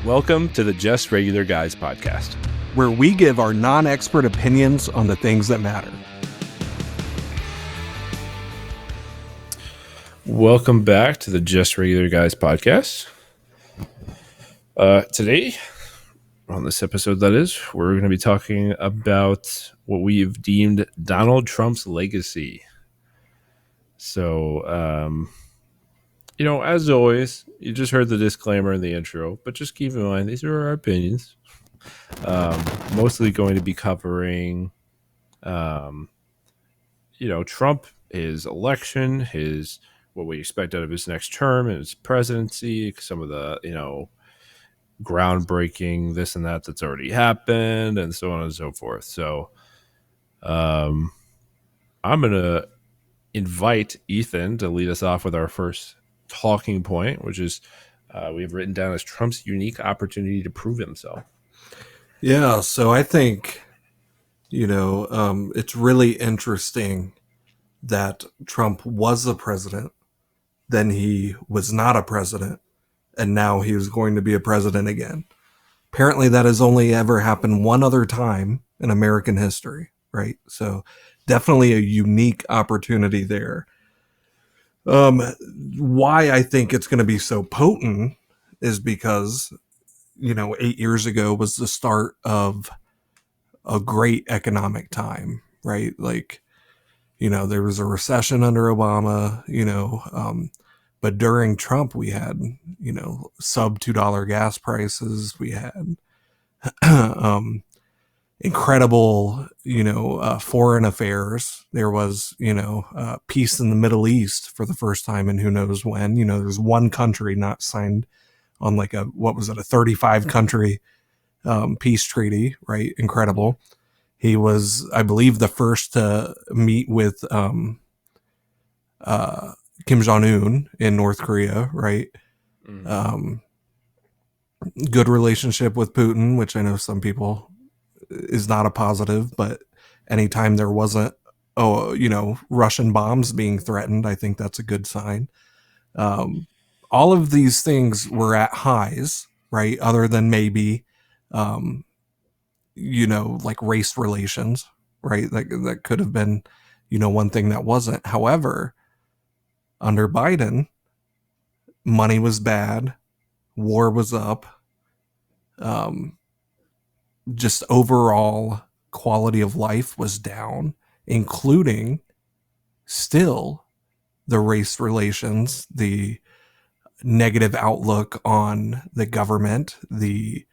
Welcome to the Just Regular Guys podcast, where we give our non-expert opinions on the things that matter. Welcome back to the Just Regular Guys podcast. Today, on this episode, that is, we're going to be talking about what we've deemed Donald Trump's legacy. So, as always, you just heard the disclaimer in the intro, but just keep in mind, these are our opinions. Mostly going to be covering, Trump, his election, what we expect out of his next term and his presidency, some of the, groundbreaking this and that's already happened, and so on and so forth. So, I'm going to invite Ethan to lead us off with our first talking point, which is we've written down as Trump's unique opportunity to prove himself. Yeah, so I think, it's really interesting that Trump was a president, then he was not a president, and now he was going to be a president again. Apparently that has only ever happened one other time in American history, right? So definitely a unique opportunity there. Why I think it's going to be so potent is because, 8 years ago was the start of a great economic time, right? Like, there was a recession under Obama, but during Trump, we had, sub $2 gas prices. We had incredible, foreign affairs. There was, peace in the Middle East for the first time in who knows when. There's one country not signed on like a 35 country peace treaty, right? Incredible. He was, I believe, the first to meet with Kim Jong-un in North Korea, right? Good relationship with Putin, which I know some people is not a positive, but anytime there wasn't, Russian bombs being threatened, I think that's a good sign. All of these things were at highs, right? Other than maybe, like race relations, right? That could have been, one thing that wasn't. However, under Biden, money was bad, war was up, just overall quality of life was down, including still the race relations, the negative outlook on the government, the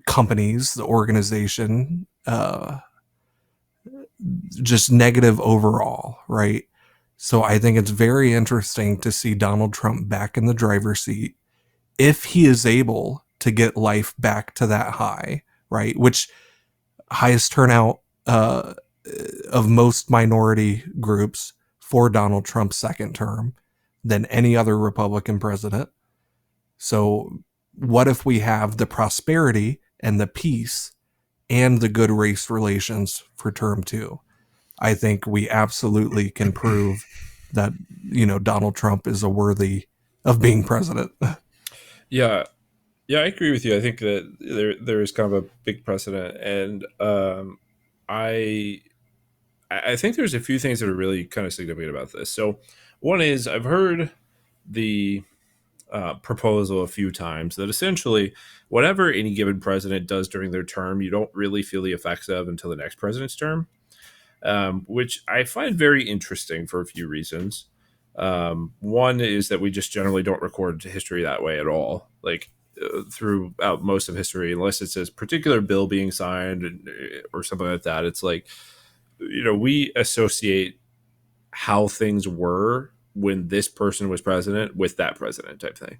companies, the organization, just negative overall, right? So I think it's very interesting to see Donald Trump back in the driver's seat if he is able to get life back to that high, right? Which highest turnout of most minority groups for Donald Trump's second term than any other Republican president. So what if we have the prosperity and the peace and the good race relations for term two? I think we absolutely can prove that, Donald Trump is worthy of being president. Yeah, I agree with you. I think that there is kind of a big precedent, and I think there's a few things that are really kind of significant about this. So one is I've heard the proposal a few times that essentially whatever any given president does during their term, you don't really feel the effects of until the next president's term, which I find very interesting for a few reasons. One is that we just generally don't record history that way at all. Like throughout most of history, unless it's a particular bill being signed or something like that, it's like, we associate how things were when this person was president with that president type thing,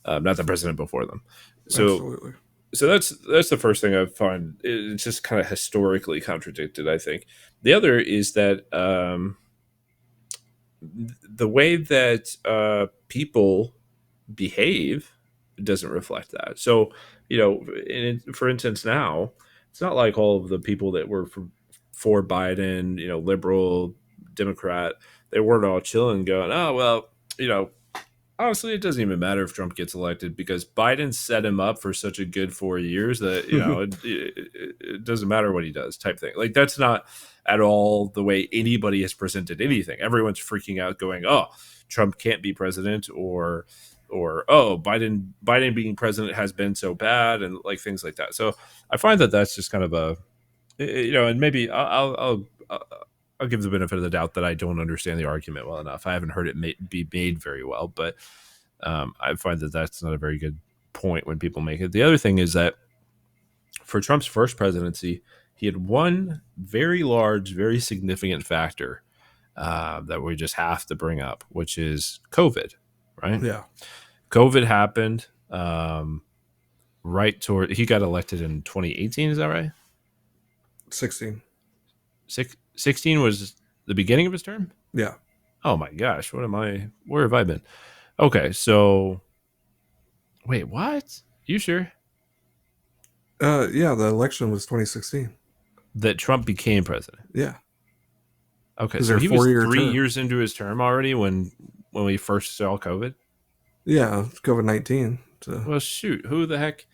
not the president before them. So, Absolutely. so that's the first thing I find. It's just kind of historically contradicted, I think. The other is that the way that people behave doesn't reflect that. So, for instance, now it's not like all of the people that were for Biden, liberal, Democrat, they weren't all chilling going, oh, well, honestly, it doesn't even matter if Trump gets elected because Biden set him up for such a good 4 years that it doesn't matter what he does, type thing. Like that's not at all the way anybody has presented anything. Everyone's freaking out, going, "Oh, Trump can't be president," or "Oh, Biden being president has been so bad," and like things like that. So I find that that's just kind of a and maybe I'll give the benefit of the doubt that I don't understand the argument well enough. I haven't heard it be made very well, but I find that that's not a very good point when people make it. The other thing is that for Trump's first presidency, he had one very large, very significant factor that we just have to bring up, which is COVID, right? Yeah, COVID happened right toward he got elected in 2018. Is that right? 16. 16 was the beginning of his term. Yeah. Oh my gosh, what am I? Where have I been? Okay, so wait, what? You sure Yeah, the election was 2016. that Trump became president? Yeah, Okay, because so they're he was 4 year 3 years terms. into his term already when we first saw COVID. Yeah, COVID-19. So Well, shoot, who the heck?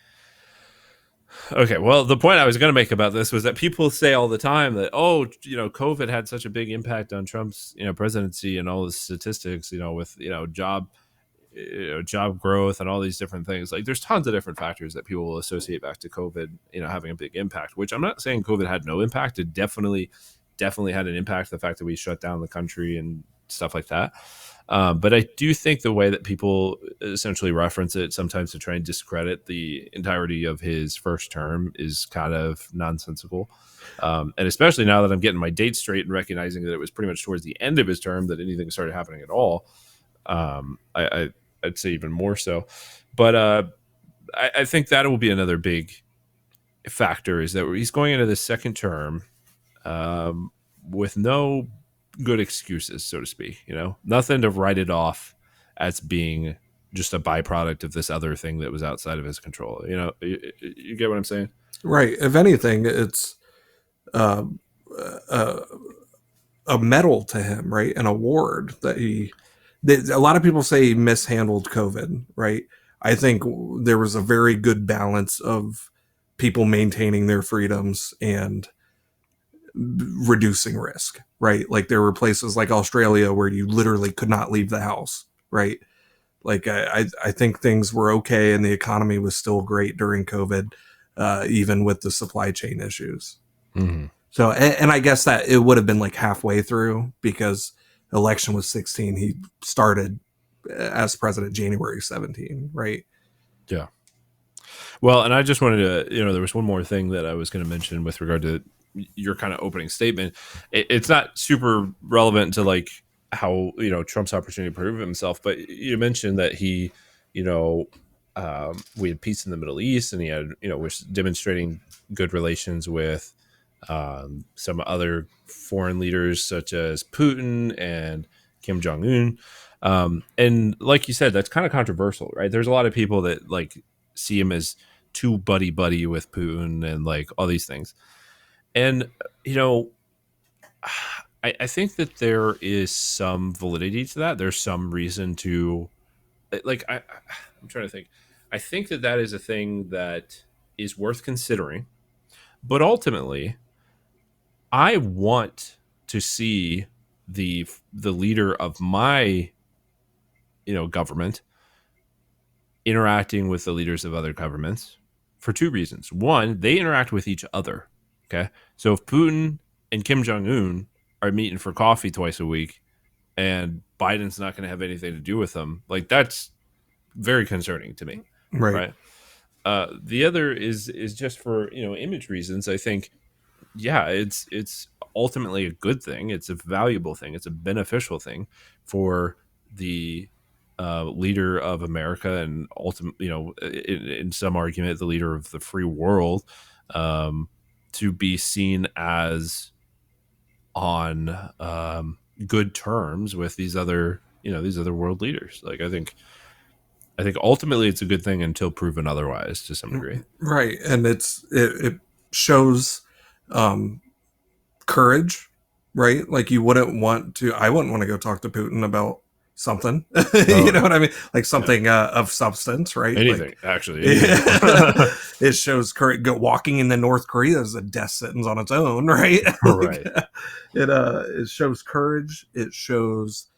Okay, well, the point I was going to make about this was that people say all the time that COVID had such a big impact on Trump's presidency and all the statistics, with job growth and all these different things. Like there's tons of different factors that people will associate back to COVID, having a big impact, which I'm not saying COVID had no impact. It definitely had an impact. The fact that we shut down the country and stuff like that. But I do think the way that people essentially reference it sometimes to try and discredit the entirety of his first term is kind of nonsensical. And especially now that I'm getting my dates straight and recognizing that it was pretty much towards the end of his term that anything started happening at all. I'd say even more so. But I think that will be another big factor is that he's going into the second term with no good excuses, so to speak. Nothing to write it off as being just a byproduct of this other thing that was outside of his control. You get what I'm saying? right. If anything, it's uh, a, a medal to him, right? An award that he. A lot of people say he mishandled COVID, right? I think there was a very good balance of people maintaining their freedoms and reducing risk, right? Like there were places like Australia where you literally could not leave the house, right? Like I think things were okay and the economy was still great during COVID, even with the supply chain issues. Mm-hmm. So, and I guess that it would have been like halfway through because election was 16. He started as president January 17, right? Yeah. Well, and I just wanted to, there was one more thing that I was going to mention with regard to your kind of opening statement. It's not super relevant to like how, Trump's opportunity to prove himself, but you mentioned that he, you know, we had peace in the Middle East and he had, was demonstrating good relations with some other foreign leaders such as Putin and Kim Jong Un. And like you said, that's kind of controversial, right? There's a lot of people that like see him as too buddy buddy with Putin and like all these things. And you know, I think that there is some validity to that. There's some reason to like. I'm trying to think. I think that that is a thing that is worth considering. But ultimately, I want to see the leader of my government interacting with the leaders of other governments for two reasons. One, they interact with each other. Okay. So if Putin and Kim Jong Un are meeting for coffee twice a week and Biden's not going to have anything to do with them, like that's very concerning to me. Right. Right. The other is just for image reasons. I think yeah, it's ultimately a good thing. It's a valuable thing. It's a beneficial thing for the leader of America and ultimately, in some argument, the leader of the free world, to be seen as on good terms with these other world leaders. Like I think ultimately it's a good thing until proven otherwise to some degree. Right. And it shows um, courage, right? Like you wouldn't want to. I wouldn't want to go talk to Putin about something. Oh, You know what I mean? Like yeah. something of substance, right? Anything, Like actually, anything. it shows courage. Walking into North Korea is a death sentence on its own, right? Like Right. it shows courage. It shows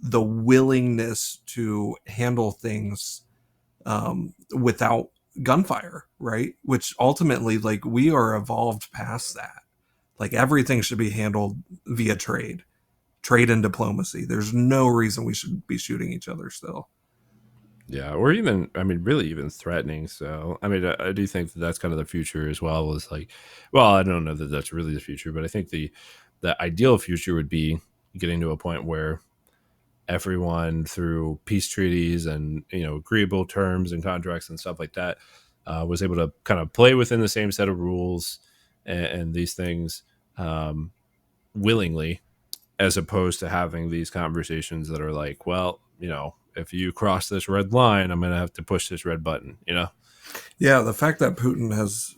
the willingness to handle things without gunfire, right? Which ultimately, like, we are evolved past that. Like, everything should be handled via trade and diplomacy. There's no reason we should be shooting each other still. Yeah, or even, I mean, really even threatening. So, I mean, I do think that that's kind of the future as well. Was like, well, I don't know that that's really the future, but I think the ideal future would be getting to a point where everyone, through peace treaties and agreeable terms and contracts and stuff like that, was able to kind of play within the same set of rules and these things, um, willingly, as opposed to having these conversations that are like, well, if you cross this red line, I'm going to have to push this red button. Yeah, the fact that Putin has,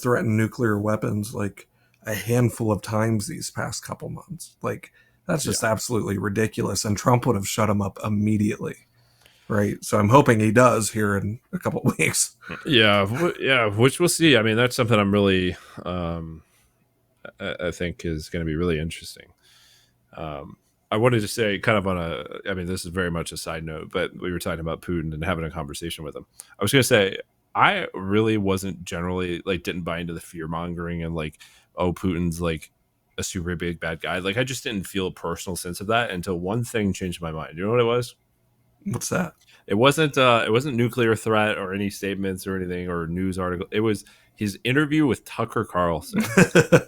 threatened nuclear weapons like a handful of times these past couple months, like, that's just Yeah. absolutely ridiculous. And Trump would have shut him up immediately, right? So I'm hoping he does here in a couple of weeks. Yeah. Yeah. Which we'll see. I mean, that's something I'm really, I think is going to be really interesting. Um, I wanted to say, kind of on I mean, this is very much a side note, but we were talking about Putin and having a conversation with him. I was going to say, I really wasn't generally like, didn't buy into the fear mongering and like, oh, Putin's like a super big bad guy. Like, I just didn't feel a personal sense of that until one thing changed my mind. You know what it was? What's that? It wasn't nuclear threat or any statements or anything or news article. It was his interview with Tucker Carlson.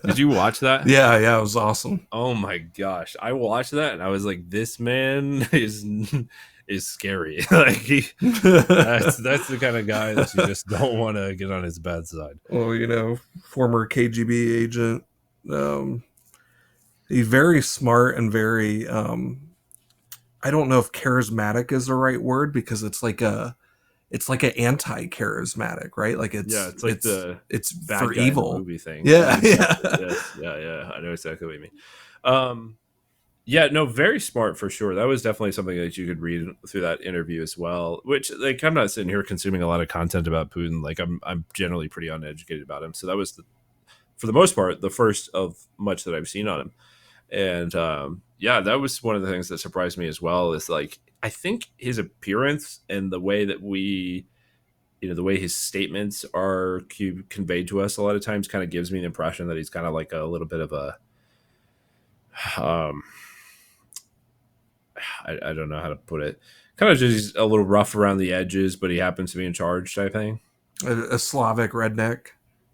Did you watch that? Yeah, it was awesome. Oh my gosh, I watched that and I was like, this man is scary. Like, that's the kind of guy that you just don't want to get on his bad side. Well, former KGB agent. Um, he's very smart and very. I don't know if charismatic is the right word, because it's like an anti-charismatic, right? Like Yeah, it's it's like it's the it's bad for guy in the evil. movie thing. Yeah, Yeah, exactly. yeah. Yes, yeah, yeah. I know exactly what you mean. Um, Yeah, no, very smart for sure. That was definitely something that you could read through that interview as well. Which, like, I'm not sitting here consuming a lot of content about Putin. Like, I'm generally pretty uneducated about him. So that was, for the most part, the first of much that I've seen on him. And yeah, that was one of the things that surprised me as well. Is like, I think his appearance and the way that the way his statements are conveyed to us a lot of times kind of gives me the impression that he's kind of like a little bit of a um I don't know how to put it. Kind of just a little rough around the edges, but he happens to be in charge type thing. A Slavic redneck.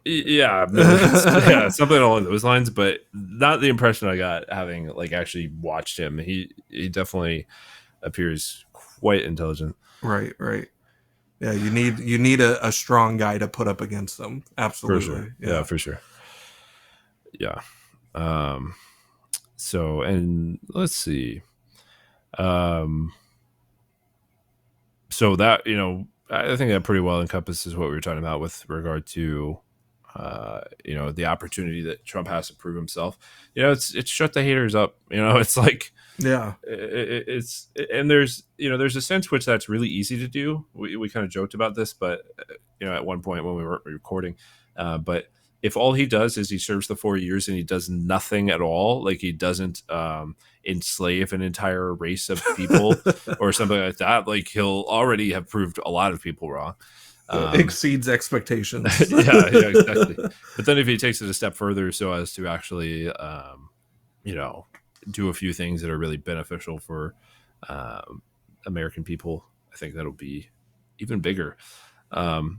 Yeah, yeah, something along those lines, but not the impression I got having like actually watched him. He definitely appears quite intelligent. Right, right. Yeah, you need a strong guy to put up against them. For sure. Absolutely. Yeah, Yeah. for sure. Yeah. Um so, and let's see. Um so that, I think that pretty well encompasses what we were talking about with regard to the opportunity that Trump has to prove himself. It's shut the haters up. It's like Yeah. it's and there's a sense which that's really easy to do. We kind of joked about this, but at one point when we were recording, but if all he does is he serves the 4 years and he does nothing at all, like he doesn't enslave an entire race of people or something like that, like he'll already have proved a lot of people wrong. Um, Exceeds expectations. yeah, exactly. But then if he takes it a step further, so as to actually, you know, do a few things that are really beneficial for um, American people, I think that'll be even bigger.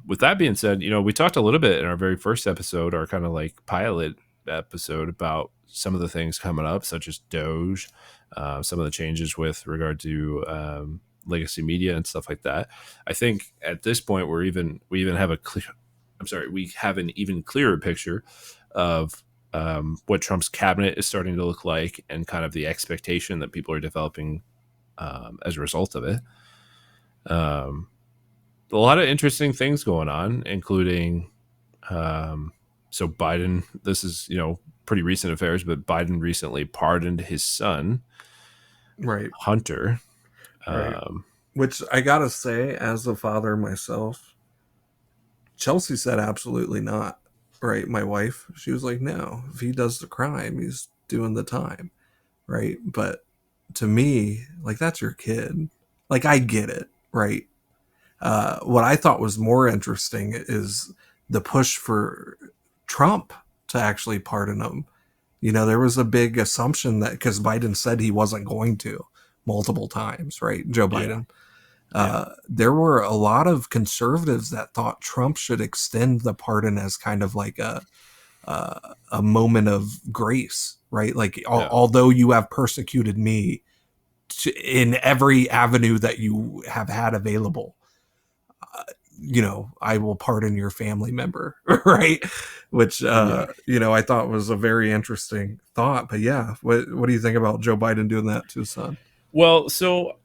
With that being said, we talked a little bit in our very first episode, our kind of like pilot episode, about some of the things coming up, such as Doge, some of the changes with regard to legacy media and stuff like that. I think at this point we even have a clear. I'm sorry, we have an even clearer picture of what Trump's cabinet is starting to look like, and kind of the expectation that people are developing as a result of it. Um, a lot of interesting things going on, including so Biden. This is pretty recent affairs, but Biden recently pardoned his son Right. Hunter. Right. Um, Which I gotta say, as a father myself, Chelsea said absolutely not. Right. My wife, she was like, no, if he does the crime, he's doing the time. Right. But to me, like, that's your kid. Like, I get it. Right. What I thought was more interesting is the push for Trump to actually pardon him. You know, there was a big assumption that because Biden said he wasn't going to multiple times, right? Joe yeah, Biden. yeah, There were a lot of conservatives that thought Trump should extend the pardon as kind of like a moment of grace, right? Like, yeah, although you have persecuted me in every avenue that you have had available, I will pardon your family member, right? Which, yeah. I thought was a very interesting thought. But yeah, what do you think about Joe Biden doing that to his son? Well, so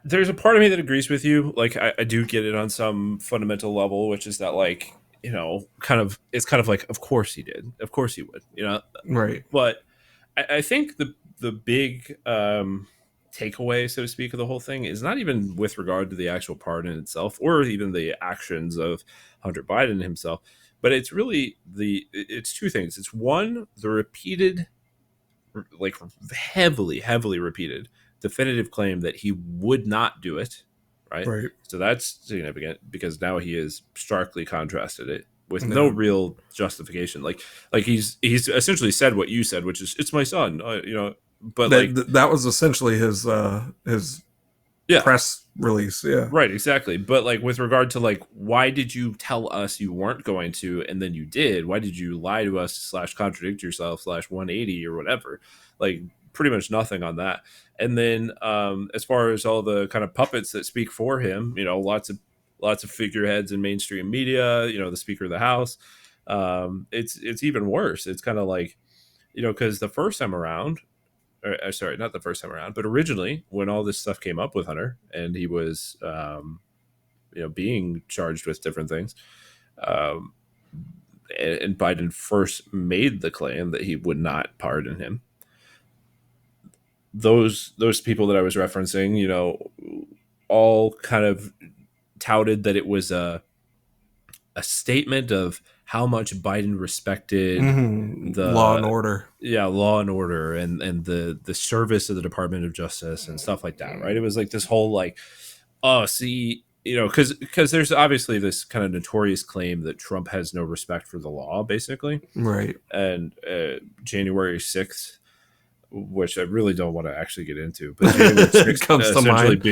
there's a part of me that agrees with you. Like, I do get it on some fundamental level, which is that, like, kind of, it's kind of like, of course he did, of course he would, Right, but I think the big takeaway, so to speak, of the whole thing is not even with regard to the actual pardon itself, or even the actions of Hunter Biden himself, but it's really it's two things. It's one, the repeated, like, heavily repeated definitive claim that he would not do it, right? right. So that's significant because now he has starkly contrasted it with no Yeah. real justification. Like he's essentially said what you said, which is, it's my son, but like, That was essentially his yeah, press release. Yeah, right, exactly. But like, with regard to, like, why did you tell us you weren't going to, and then you did? Why did you lie to us slash contradict yourself slash 180 or whatever? Like, pretty much nothing on that. And then, as far as all the kind of puppets that speak for him, lots of figureheads in mainstream media. The Speaker of the House. It's even worse. It's kind of like, because the first time around, sorry, not the first time around, but originally when all this stuff came up with Hunter and he was, being charged with different things, um, and Biden first made the claim that he would not pardon him. Those people that I was referencing, all kind of touted that it was a statement of how much Biden respected Law and the Order. law and order, and the service of the Department of Justice and stuff like that, right? It was like this whole, like, oh, see, because there's obviously this kind of notorious claim that Trump has no respect for the law, basically. Right. And January 6th, which I really don't want to actually get into, but January It 6th comes to mind.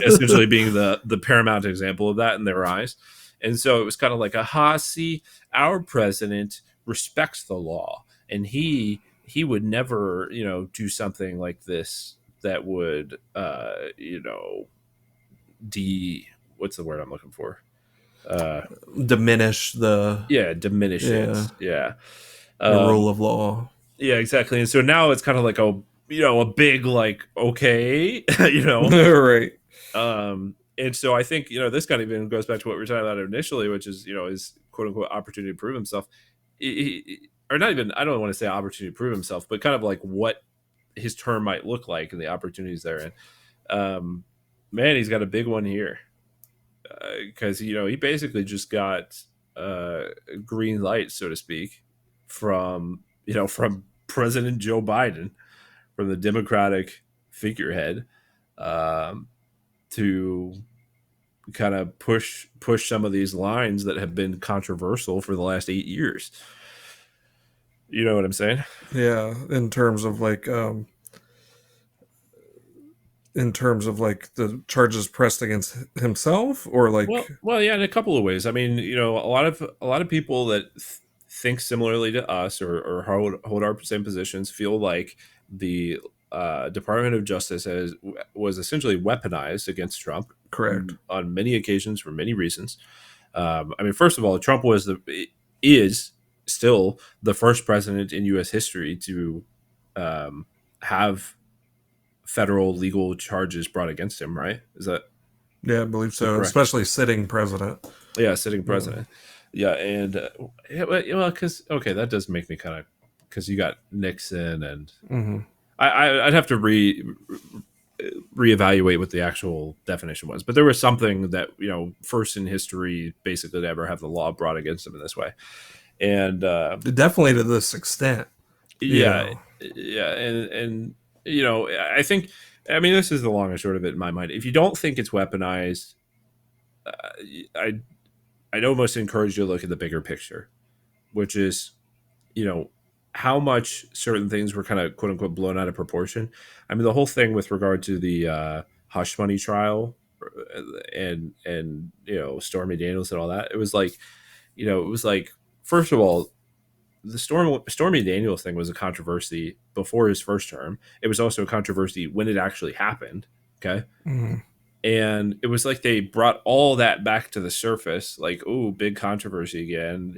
essentially being the paramount example of that in their eyes. And so it was kind of like, aha, see, our president respects the law, and he would never, do something like this that would, de what's the word I'm looking for? Uh, Diminish the yeah, diminish yeah it. Yeah. the rule Um, of law. yeah, exactly. And so now it's kind of like a big, like, okay, Right. and so I think, this kind of even goes back to what we were talking about initially, which is, his quote unquote opportunity to prove himself. Or not even, I don't want to say opportunity to prove himself, but kind of like what his term might look like and the opportunities therein. Um, Man, he's got a big one here, because he basically just got uh, green light, so to speak, from President Joe Biden, from the Democratic figurehead, um, to kind of push some of these lines that have been controversial for the last 8 years. You know what I'm saying? Yeah, in terms of like the charges pressed against himself, or like Well, yeah, in a couple of ways. I mean, a lot of people that think similarly to us, or hold our same positions, feel like the Department of Justice was essentially weaponized against Trump correct. on many occasions for many reasons. I mean, first of all, Trump is still the first president in U.S. history to um, have federal legal charges brought against him. Right? Yeah, I believe Is that so. correct? Especially sitting president. Yeah, sitting Yeah. president. Yeah, and yeah, well, because okay, that does make me kind of, because you got Nixon, and Hmm. I'd have to reevaluate what the actual definition was. But there was something that, first in history, basically, to ever have the law brought against him in this way. And Definitely to this extent, you yeah, know. yeah, and I think, I mean, this is the long and short of it in my mind. If you don't think it's weaponized, uh, I I'd almost encourage you to look at the bigger picture, which is, you know, how much certain things were kind of quote unquote blown out of proportion. I mean, the whole thing with regard to the hush money trial, and Stormy Daniels and all that. It was like, first of all, the Stormy Daniels thing was a controversy before his first term. It was also a controversy when it actually happened. Okay. Mm, And it was like they brought all that back to the surface, like, oh, big controversy again.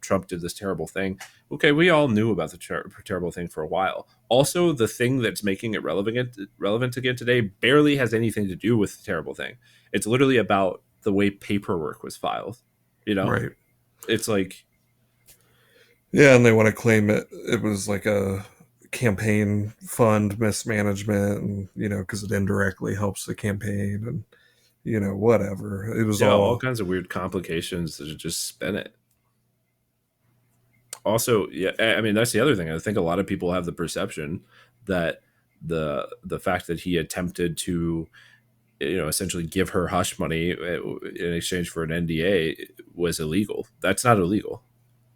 Trump did this terrible thing. Okay, we all knew about the terrible thing for a while. Also, the thing that's making it relevant again today barely has anything to do with the terrible thing. It's literally about the way paperwork was filed. You know, right. it's like, Yeah, and they want to claim it was like a campaign fund mismanagement, and because it indirectly helps the campaign, and whatever. It was yeah, all all. kinds of weird complications that just spin it. Also, yeah, I mean, that's the other thing. I think a lot of people have the perception that the fact that he attempted to, essentially give her hush money in exchange for an NDA was illegal. That's not illegal.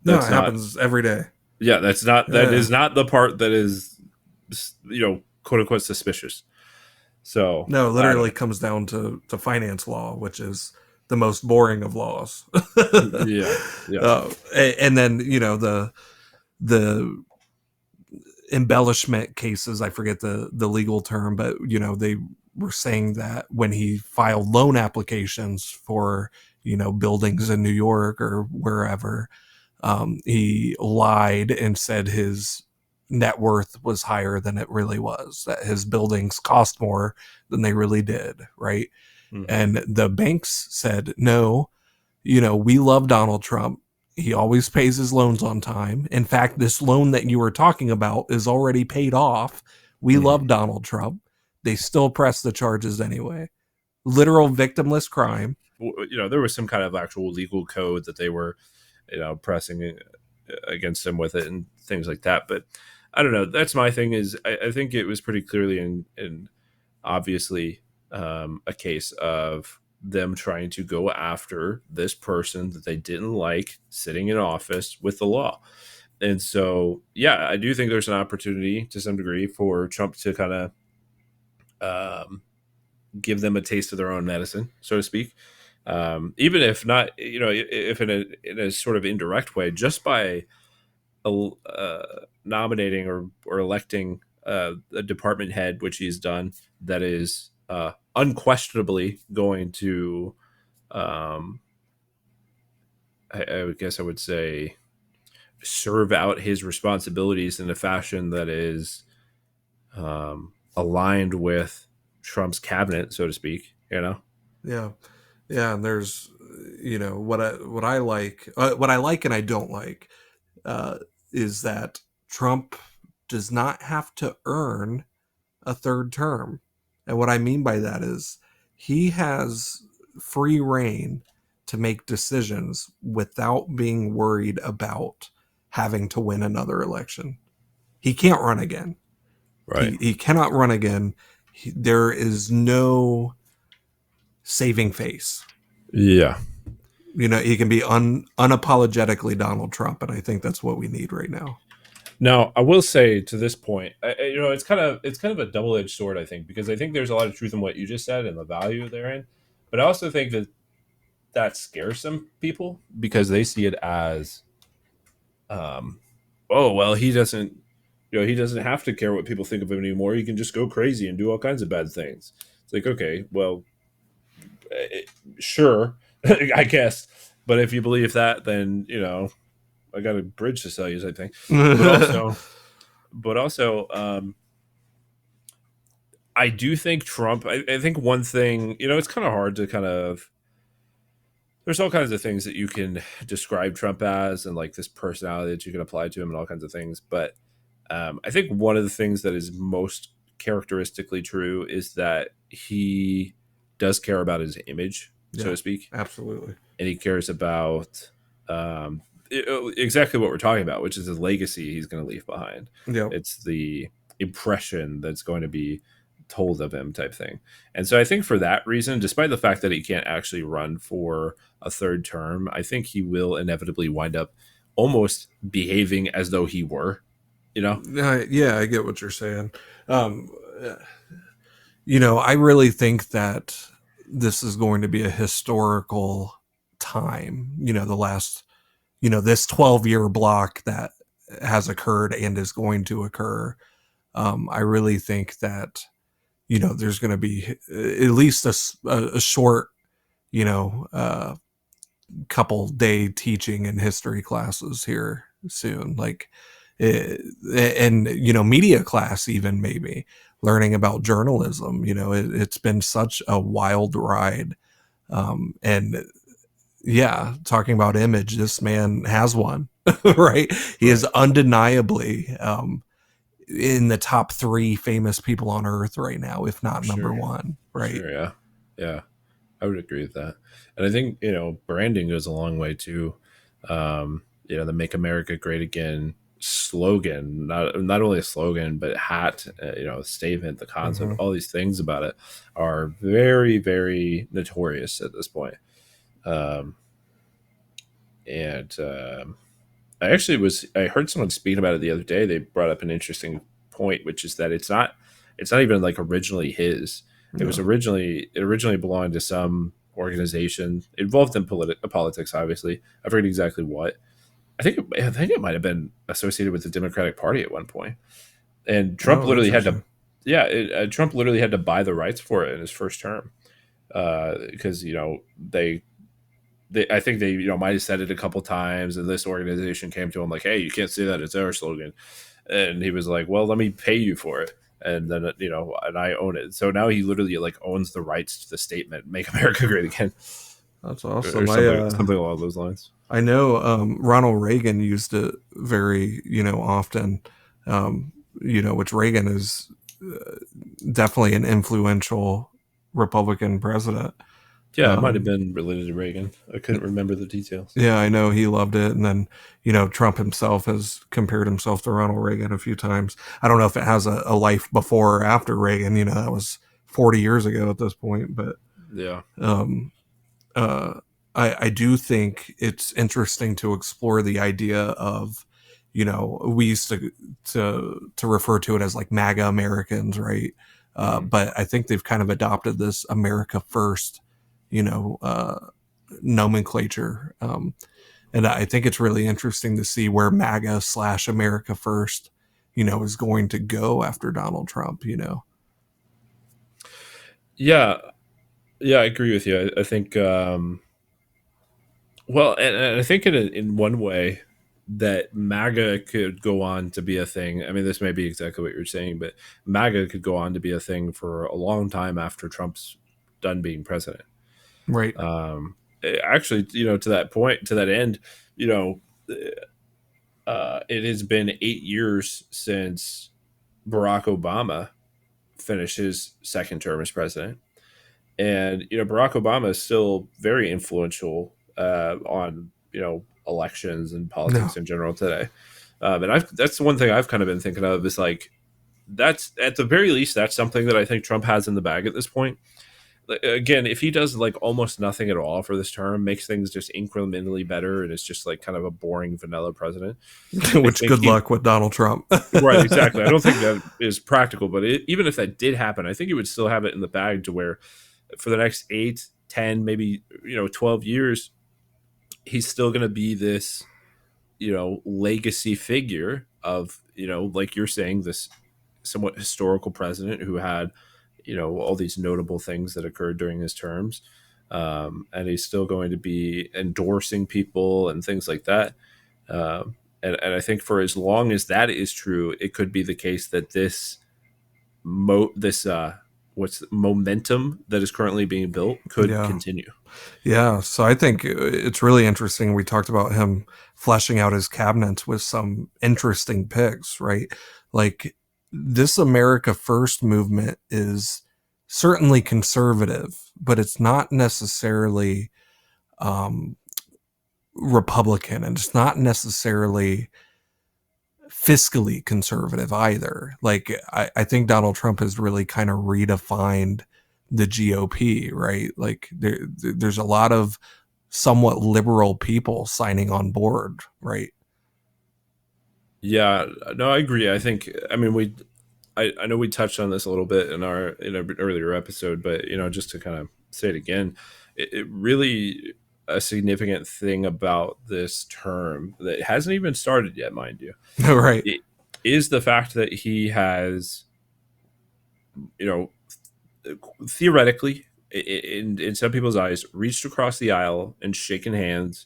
No, That's it not. happens every day. Yeah, that Yeah. is not the part that is, quote unquote, suspicious. So No, it I don't literally comes down to finance law, which is the most boring of laws. know. Yeah, yeah, And then the embellishment cases. I forget the legal term, but they were saying that when he filed loan applications for buildings in New York or wherever, he lied and said his net worth was higher than it really was, that his buildings cost more than they really did, right? hmm, And the banks said, no, we love Donald Trump. He always pays his loans on time. In fact, this loan that you were talking about is already paid off. We love hmm. Donald Trump. They still press the charges anyway. Literal victimless crime. There was some kind of actual legal code that they were, pressing against him with it and things like that. But I don't know. That's my thing. Is I think it was pretty clearly and obviously, a case of them trying to go after this person that they didn't like sitting in office with the law. And so, yeah, I do think there's an opportunity to some degree for Trump to kind of, um, give them a taste of their own medicine, so to speak. Even if not, if in a sort of indirect way, just by nominating or electing a department head, which he's done, that is unquestionably going to, um, I guess I would say, serve out his responsibilities in a fashion that is, aligned with Trump's cabinet, so to speak. Yeah. Yeah, and there's what I like and I don't like uh, is that Trump does not have to earn a third term. And what I mean by that is he has free reign to make decisions without being worried about having to win another election. He can't run again. Right. He cannot run again. There is no saving face. Yeah. He can be unapologetically Donald Trump, and I think that's what we need right now. Now, I will say to this point, it's kind of a double edged sword. I think, because I think there's a lot of truth in what you just said and the value therein, but I also think that scares some people because they see it as, um, oh well, he doesn't have to care what people think of him anymore. He can just go crazy and do all kinds of bad things. It's like, okay, well, sure, I guess, but if you believe that, then I got a bridge to sell you, I think, but also, but also. I do think Trump. I think one thing, it's kind of hard to kind of. There's all kinds of things that you can describe Trump as, and like this personality that you can apply to him, and all kinds of things. But I think one of the things that is most characteristically true is that he does care about his image, so Yeah, to speak, absolutely. and he cares about exactly what we're talking about, which is the legacy he's going to leave behind. Yep. It's the impression that's going to be told of him, type thing. And so I think for that reason, despite the fact that he can't actually run for a third term, I think he will inevitably wind up almost behaving as though he were, you know? Yeah, I get what you're saying. Um, you know, I really think that this is going to be a historical time. You know, the last, you know, this 12-year block that has occurred and is going to occur. I really think that, you know, there's going to be at least a short, you know, couple day teaching in history classes here soon. Like, eh, and, you know, media class, even maybe learning about journalism. You know, it's been such a wild ride. And yeah, talking about image, this man has one, right? He is Right. undeniably in the top three famous people on earth right now, if not number Sure. one, right? Sure. Yeah. Yeah. I would agree with that. And I think, branding goes a long way too. The Make America Great Again slogan, not only a slogan, but hat, statement, the concept, Mm-hmm. all these things about it are very, very notorious at this point. Um, and I heard someone speaking about it the other day. They brought up an interesting point, which is that it's not even like originally his. Yeah. It originally belonged to some organization involved in politics. Obviously, I forget exactly what. I think it might have been associated with the Democratic Party at one point. And Trump Oh, literally had to, interesting. yeah, Trump literally had to buy the rights for it in his first term because I think they might have said it a couple times, and this organization came to him like, "Hey, you can't say that; it's our slogan." And he was like, "Well, let me pay you for it." And then and I own it. So now he literally like owns the rights to the statement "Make America Great Again," That's or awesome. something along those lines. I know Ronald Reagan used it very, you know, often. Um, you know, which Reagan is definitely an influential Republican president. Yeah, it might have Um, been related to Reagan. I couldn't remember the details. yeah, I know he loved it. And then, you know, Trump himself has compared himself to Ronald Reagan a few times. I don't know if it has a life before or after Reagan. You know, that was 40 years ago at this point. But Yeah. um, uh, I do think it's interesting to explore the idea of, you know, we used to refer to it as like MAGA Americans, right? Hmm. But I think they've kind of adopted this America First, you know, nomenclature, and I think it's really interesting to see where MAGA slash America First, you know, is going to go after Donald Trump. You know, Yeah, yeah, I agree with you. I think well, and I think in one way that MAGA could go on to be a thing. I mean, this may be exactly what you're saying, but MAGA could go on to be a thing for a long time after Trump's done being president. right? Actually, to that point, to that end, you know, it has been 8 years since Barack Obama finished his second term as president, and Barack Obama is still very influential on elections and No, politics in general today. And that's one thing I've kind of been thinking of is like that's at the very least that's something that I think Trump has in the bag at this point. Again, if he does like almost nothing at all for this term, makes things just incrementally better, and it's just like kind of a boring vanilla president, I which think good he luck with Donald Trump. right, exactly. I don't think that is practical, but even if that did happen, I think he would still have it in the bag to where for the next 8, 10, maybe 12 years, he's still going to be this legacy figure of like you're saying, this somewhat historical president who had all these notable things that occurred during his terms, and he's still going to be endorsing people and things like that. And I think for as long as that is true, it could be the case that this what's momentum that is currently being built could Yeah. continue. Yeah. So I think it's really interesting. We talked about him fleshing out his cabinet with some interesting picks, right? Like this America First movement is certainly conservative, but it's not necessarily um, Republican, and it's not necessarily fiscally conservative either. Like, I think Donald Trump has really kind of redefined the GOP, right? Like, there's a lot of somewhat liberal people signing on board, right? Yeah, no, I agree. I think, I mean, I know we touched on this a little bit in an earlier episode, but just to kind of say it again, it really a significant thing about this term that hasn't even started yet, mind you, Right. it is the fact that he has, you know, theoretically, in some people's eyes, reached across the aisle and shaken hands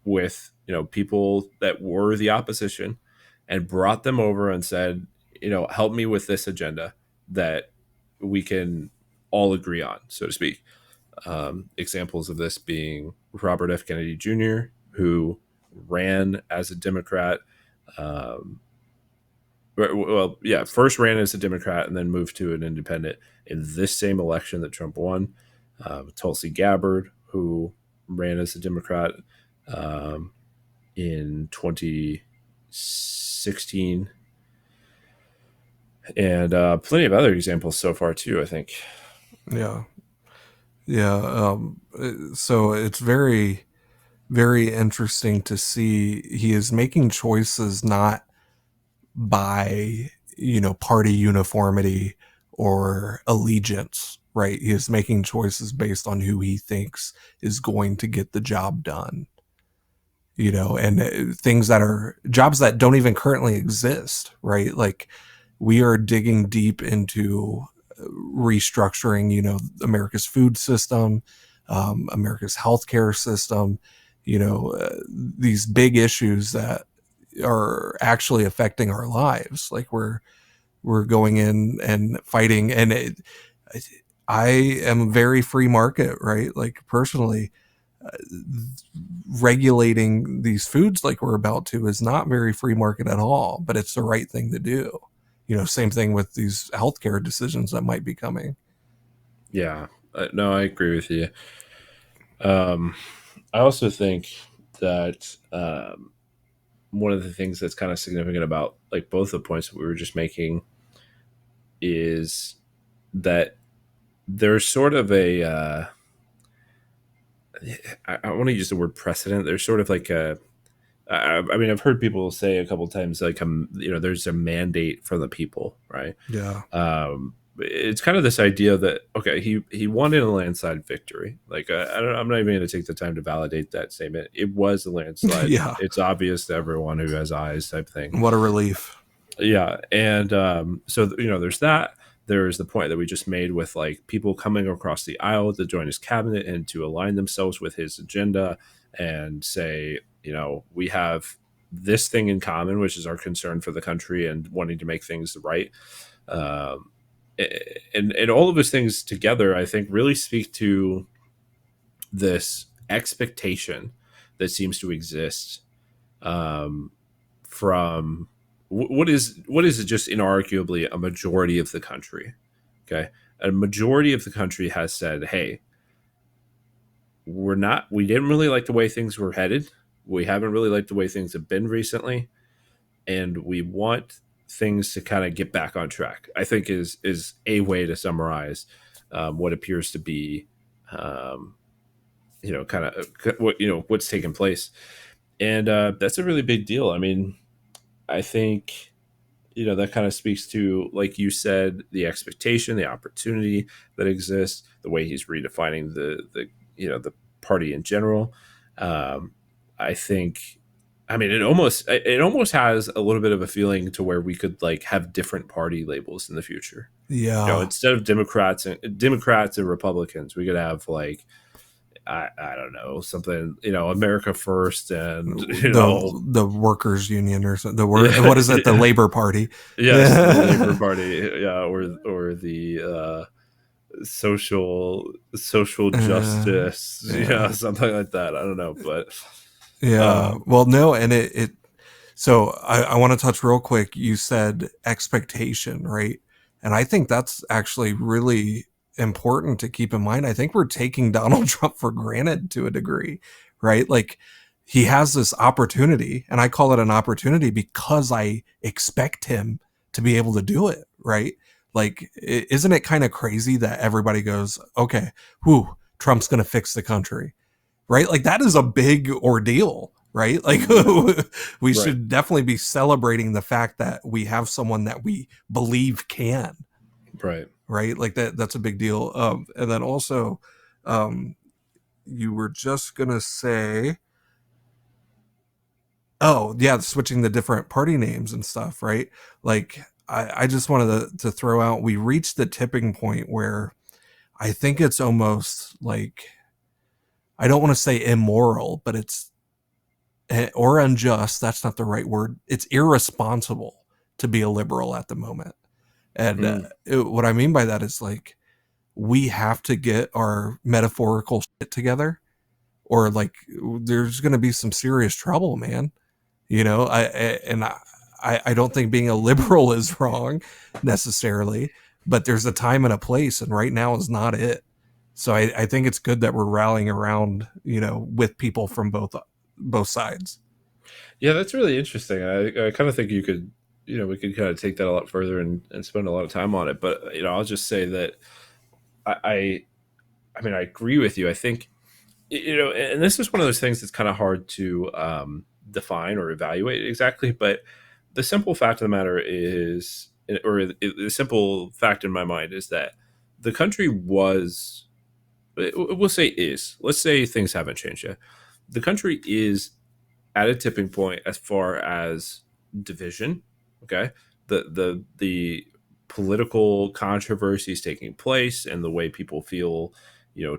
with people that were the opposition and brought them over and said, help me with this agenda that we can all agree on, so to speak. Examples of this being Robert F. Kennedy Jr., who ran as a Democrat. Um, well, yeah, first ran as a Democrat and then moved to an independent in this same election that Trump won. Tulsi Gabbard, who ran as a Democrat um, in 2016, and plenty of other examples so far too, I think. Yeah. Yeah. So it's very, very interesting to see he is making choices not by, party uniformity or allegiance, right? He is making choices based on who he thinks is going to get the job done, and things that are jobs that don't even currently exist, right? Like, we are digging deep into restructuring, America's food system, America's healthcare system, these big issues that are actually affecting our lives. Like, we're going in and fighting, and I am very free market, right? Like, personally, uh, regulating these foods like we're about to is not very free market at all, but it's the right thing to do. Same thing with these healthcare decisions that might be coming. Yeah, no, I agree with you. Um, I also think that one of the things that's kind of significant about like both the points that we were just making is that there's sort of a I want to use the word precedent. There's sort of like I mean, I've heard people say a couple times like there's a mandate for the people, right? Yeah. It's kind of this idea that okay, he won in a landslide victory. Like I'm not even going to take the time to validate that statement. It was a landslide. Yeah. It's obvious to everyone who has eyes, type thing. What a relief. Yeah, and so there's that. There's the point that we just made with like people coming across the aisle to join his cabinet and to align themselves with his agenda and say, we have this thing in common, which is our concern for the country and wanting to make things right. Um, and all of those things together, I think, really speak to this expectation that seems to exist um, from what is just inarguably a majority of the country. Okay, a majority of the country has said, "Hey, we didn't really like the way things were headed. We haven't really liked the way things have been recently, and we want things to kind of get back on track." I think is a way to summarize what appears to be, um, kind of what what's taken place, and that's a really big deal. I mean, I think that kind of speaks to, like you said, the expectation, the opportunity that exists, the way he's redefining the party in general. um, I think, I mean, it almost has a little bit of a feeling to where we could like have different party labels in the future. Yeah. Instead of Democrats and Republicans, we could have like I don't know, something, America First, and The workers union, or the yeah, what is it, the Labor Party? yes, the Labor Party, yeah, or the social justice, Yeah. something like that. I don't know, but Yeah. um, Well, no, and it So I want to touch real quick. You said expectation, right? And I think that's actually really important to keep in mind. I think we're taking Donald Trump for granted to a degree, right? Like he has this opportunity, and I call it an opportunity because I expect him to be able to do it, right? Like, isn't it kind of crazy that everybody goes, okay, whew, Trump's going to fix the country, right? Like that is a big ordeal, right? Like we Right. should definitely be celebrating the fact that we have someone that we believe can, Right. right? Like that's a big deal. And then also, um, you were just gonna say, oh yeah, switching the different party names and stuff, right? Like I just wanted to throw out, we reached the tipping point where I think it's almost like, I don't want to say immoral, but it's or unjust. That's not the right word. It's irresponsible to be a liberal at the moment. And Mm. what I mean by that is like we have to get our metaphorical shit together, or like there's going to be some serious trouble, man. You know, I don't think being a liberal is wrong necessarily, but there's a time and a place, and right now is not it. So I think it's good that we're rallying around, with people from both sides. Yeah, that's really interesting. I kind of think you could, we could kind of take that a lot further and spend a lot of time on it. But I'll just say that I, I, I mean, I agree with you. I think, and this is one of those things that's kind of hard to define or evaluate exactly. But the simple fact of the matter is, or the simple fact in my mind is that the country was, we'll say is, let's say things haven't changed yet. The country is at a tipping point as far as division. Okay, the political controversies taking place and the way people feel,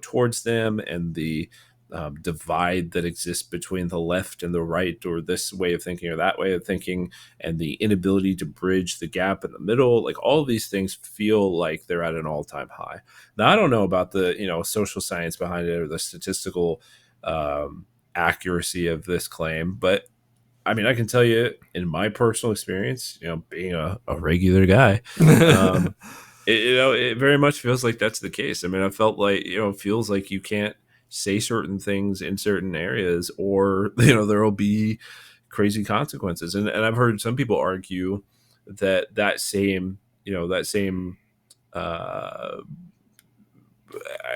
towards them, and the divide that exists between the left and the right, or this way of thinking or that way of thinking, and the inability to bridge the gap in the middle. Like all of these things feel like they're at an all-time high. Now I don't know about the social science behind it or the statistical accuracy of this claim, but I mean, I can tell you in my personal experience, being a regular guy, um, it very much feels like that's the case. I mean, I felt like, it feels like you can't say certain things in certain areas, or, there will be crazy consequences. And I've heard some people argue that same, that same, uh,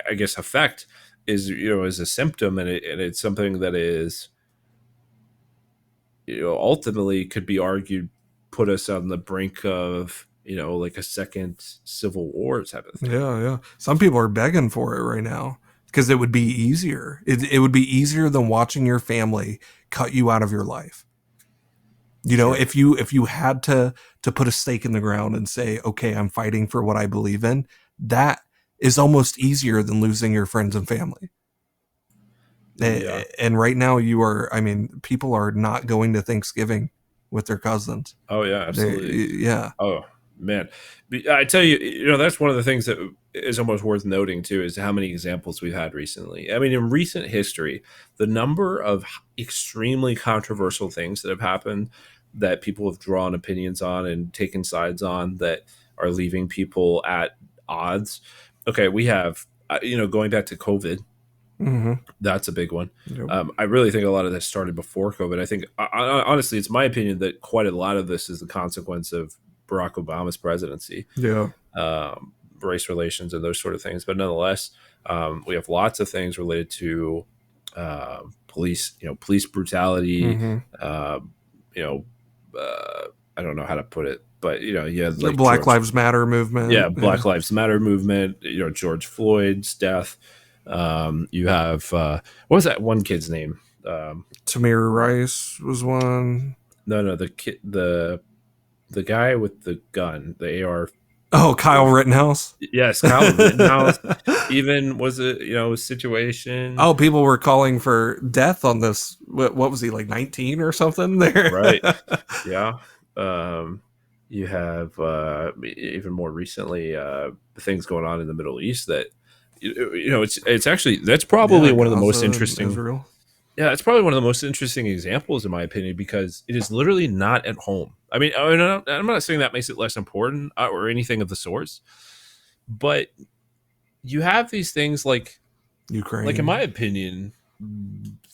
I guess, effect is, is a symptom, and it's something that is, ultimately could be argued put us on the brink of, like a second civil war type of thing. Yeah, yeah. Some people are begging for it right now because it would be easier. It would be easier than watching your family cut you out of your life. Sure. If you had to put a stake in the ground and say, okay, I'm fighting for what I believe in, that is almost easier than losing your friends and family. Yeah. And right now, I mean, people are not going to Thanksgiving with their cousins. Oh yeah, absolutely. Yeah. Oh man, I tell you, that's one of the things that is almost worth noting too, is how many examples we've had recently. I mean, in recent history, the number of extremely controversial things that have happened, that people have drawn opinions on and taken sides on, that are leaving people at odds. Okay, we have, going back to COVID. Mm-hmm. That's a big one. Yep. I really think a lot of this started before COVID. I think, honestly, it's my opinion that quite a lot of this is the consequence of Barack Obama's presidency, Yeah. race relations, and those sort of things. But nonetheless, we have lots of things related to police, police brutality. Mm-hmm. Uh, you know, I don't know how to put it, but you had The like Black George, Lives Matter yeah, movement. Yeah. Black Lives Matter movement, George Floyd's death. You have what was that one kid's name? Tamir Uh, Rice was one. no, no, the kid, the guy with the gun, the AR. Oh, Kyle Rittenhouse. Yes, Kyle Rittenhouse. Even was a situation. Oh, people were calling for death on this. What was he, like 19 or something? There. Right. Yeah. Um, you have even more recently things going on in the Middle East that it's actually, that's Yeah, probably one of the most Gaza and interesting. Israel. Yeah, it's probably one of the most interesting examples, in my opinion, because it is literally not at home. I'm not saying that makes it less important or anything of the sorts, but you have these things like in my Ukraine. opinion,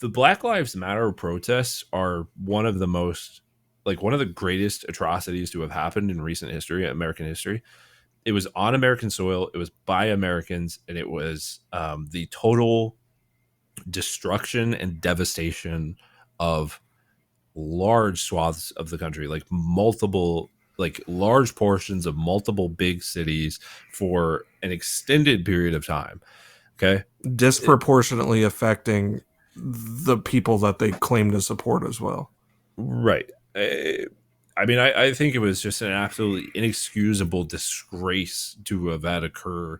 the Black Lives Matter protests are one of the greatest atrocities to have happened in recent history, American history. It was on American soil, it was by Americans, and it was the total destruction and devastation of large swaths of the country, like large portions of multiple big cities for an extended period of time. Okay. Disproportionately affecting the people that they claim to support as well. Right. I think it was just an absolutely inexcusable disgrace to have had occur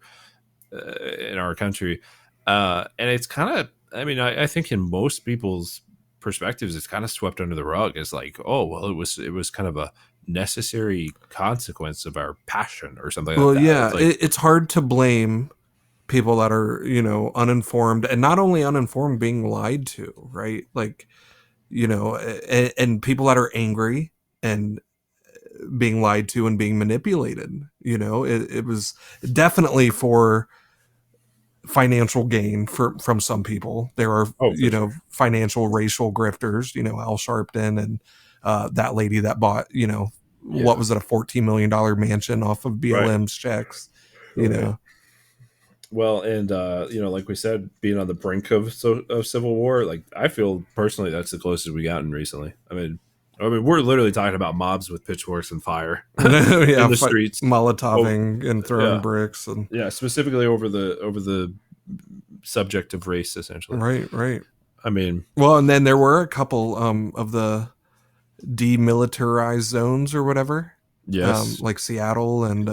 in our country. And it's kind of, I think in most people's perspectives, it's kind of swept under the rug as like, oh, well, it was kind of a necessary consequence of our passion or something like Well, that. yeah, It's like, it's hard to blame people that are, uninformed, and not only uninformed, being lied to, right? Like, and people that are angry and being lied to and being manipulated. It was definitely for financial gain from some people. There are, oh, for sure. financial racial grifters, Al Sharpton and that lady that bought, what Yeah. was it, a $14 million mansion off of Right. BLM's checks, you Right. know. Well, and like we said, being on the brink of civil war, like I feel personally that's the closest we gotten recently. We're literally talking about mobs with pitchforks and fire in Yeah, the streets. Oh, Molotoving and throwing yeah, bricks and yeah. Specifically over the subject of race, essentially. right, right. I mean, Well, and then there were a couple of the demilitarized zones or whatever, yes, like Seattle, and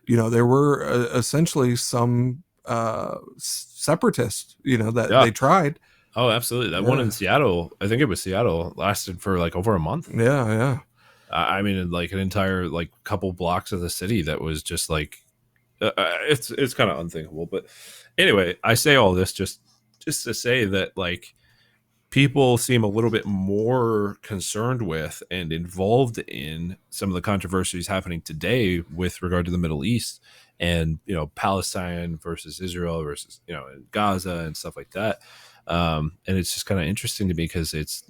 there were essentially some separatists, that yeah. they tried. Oh, absolutely. That one in Yeah, Seattle, I think it was Seattle, lasted for like over a month. yeah, yeah, Like an entire like couple blocks of the city that was just like it's kind of unthinkable. But anyway, I say all this just to say that like people seem a little bit more concerned with and involved in some of the controversies happening today with regard to the Middle East and Palestine versus Israel versus Gaza and stuff like that. And it's just kind of interesting to me because it's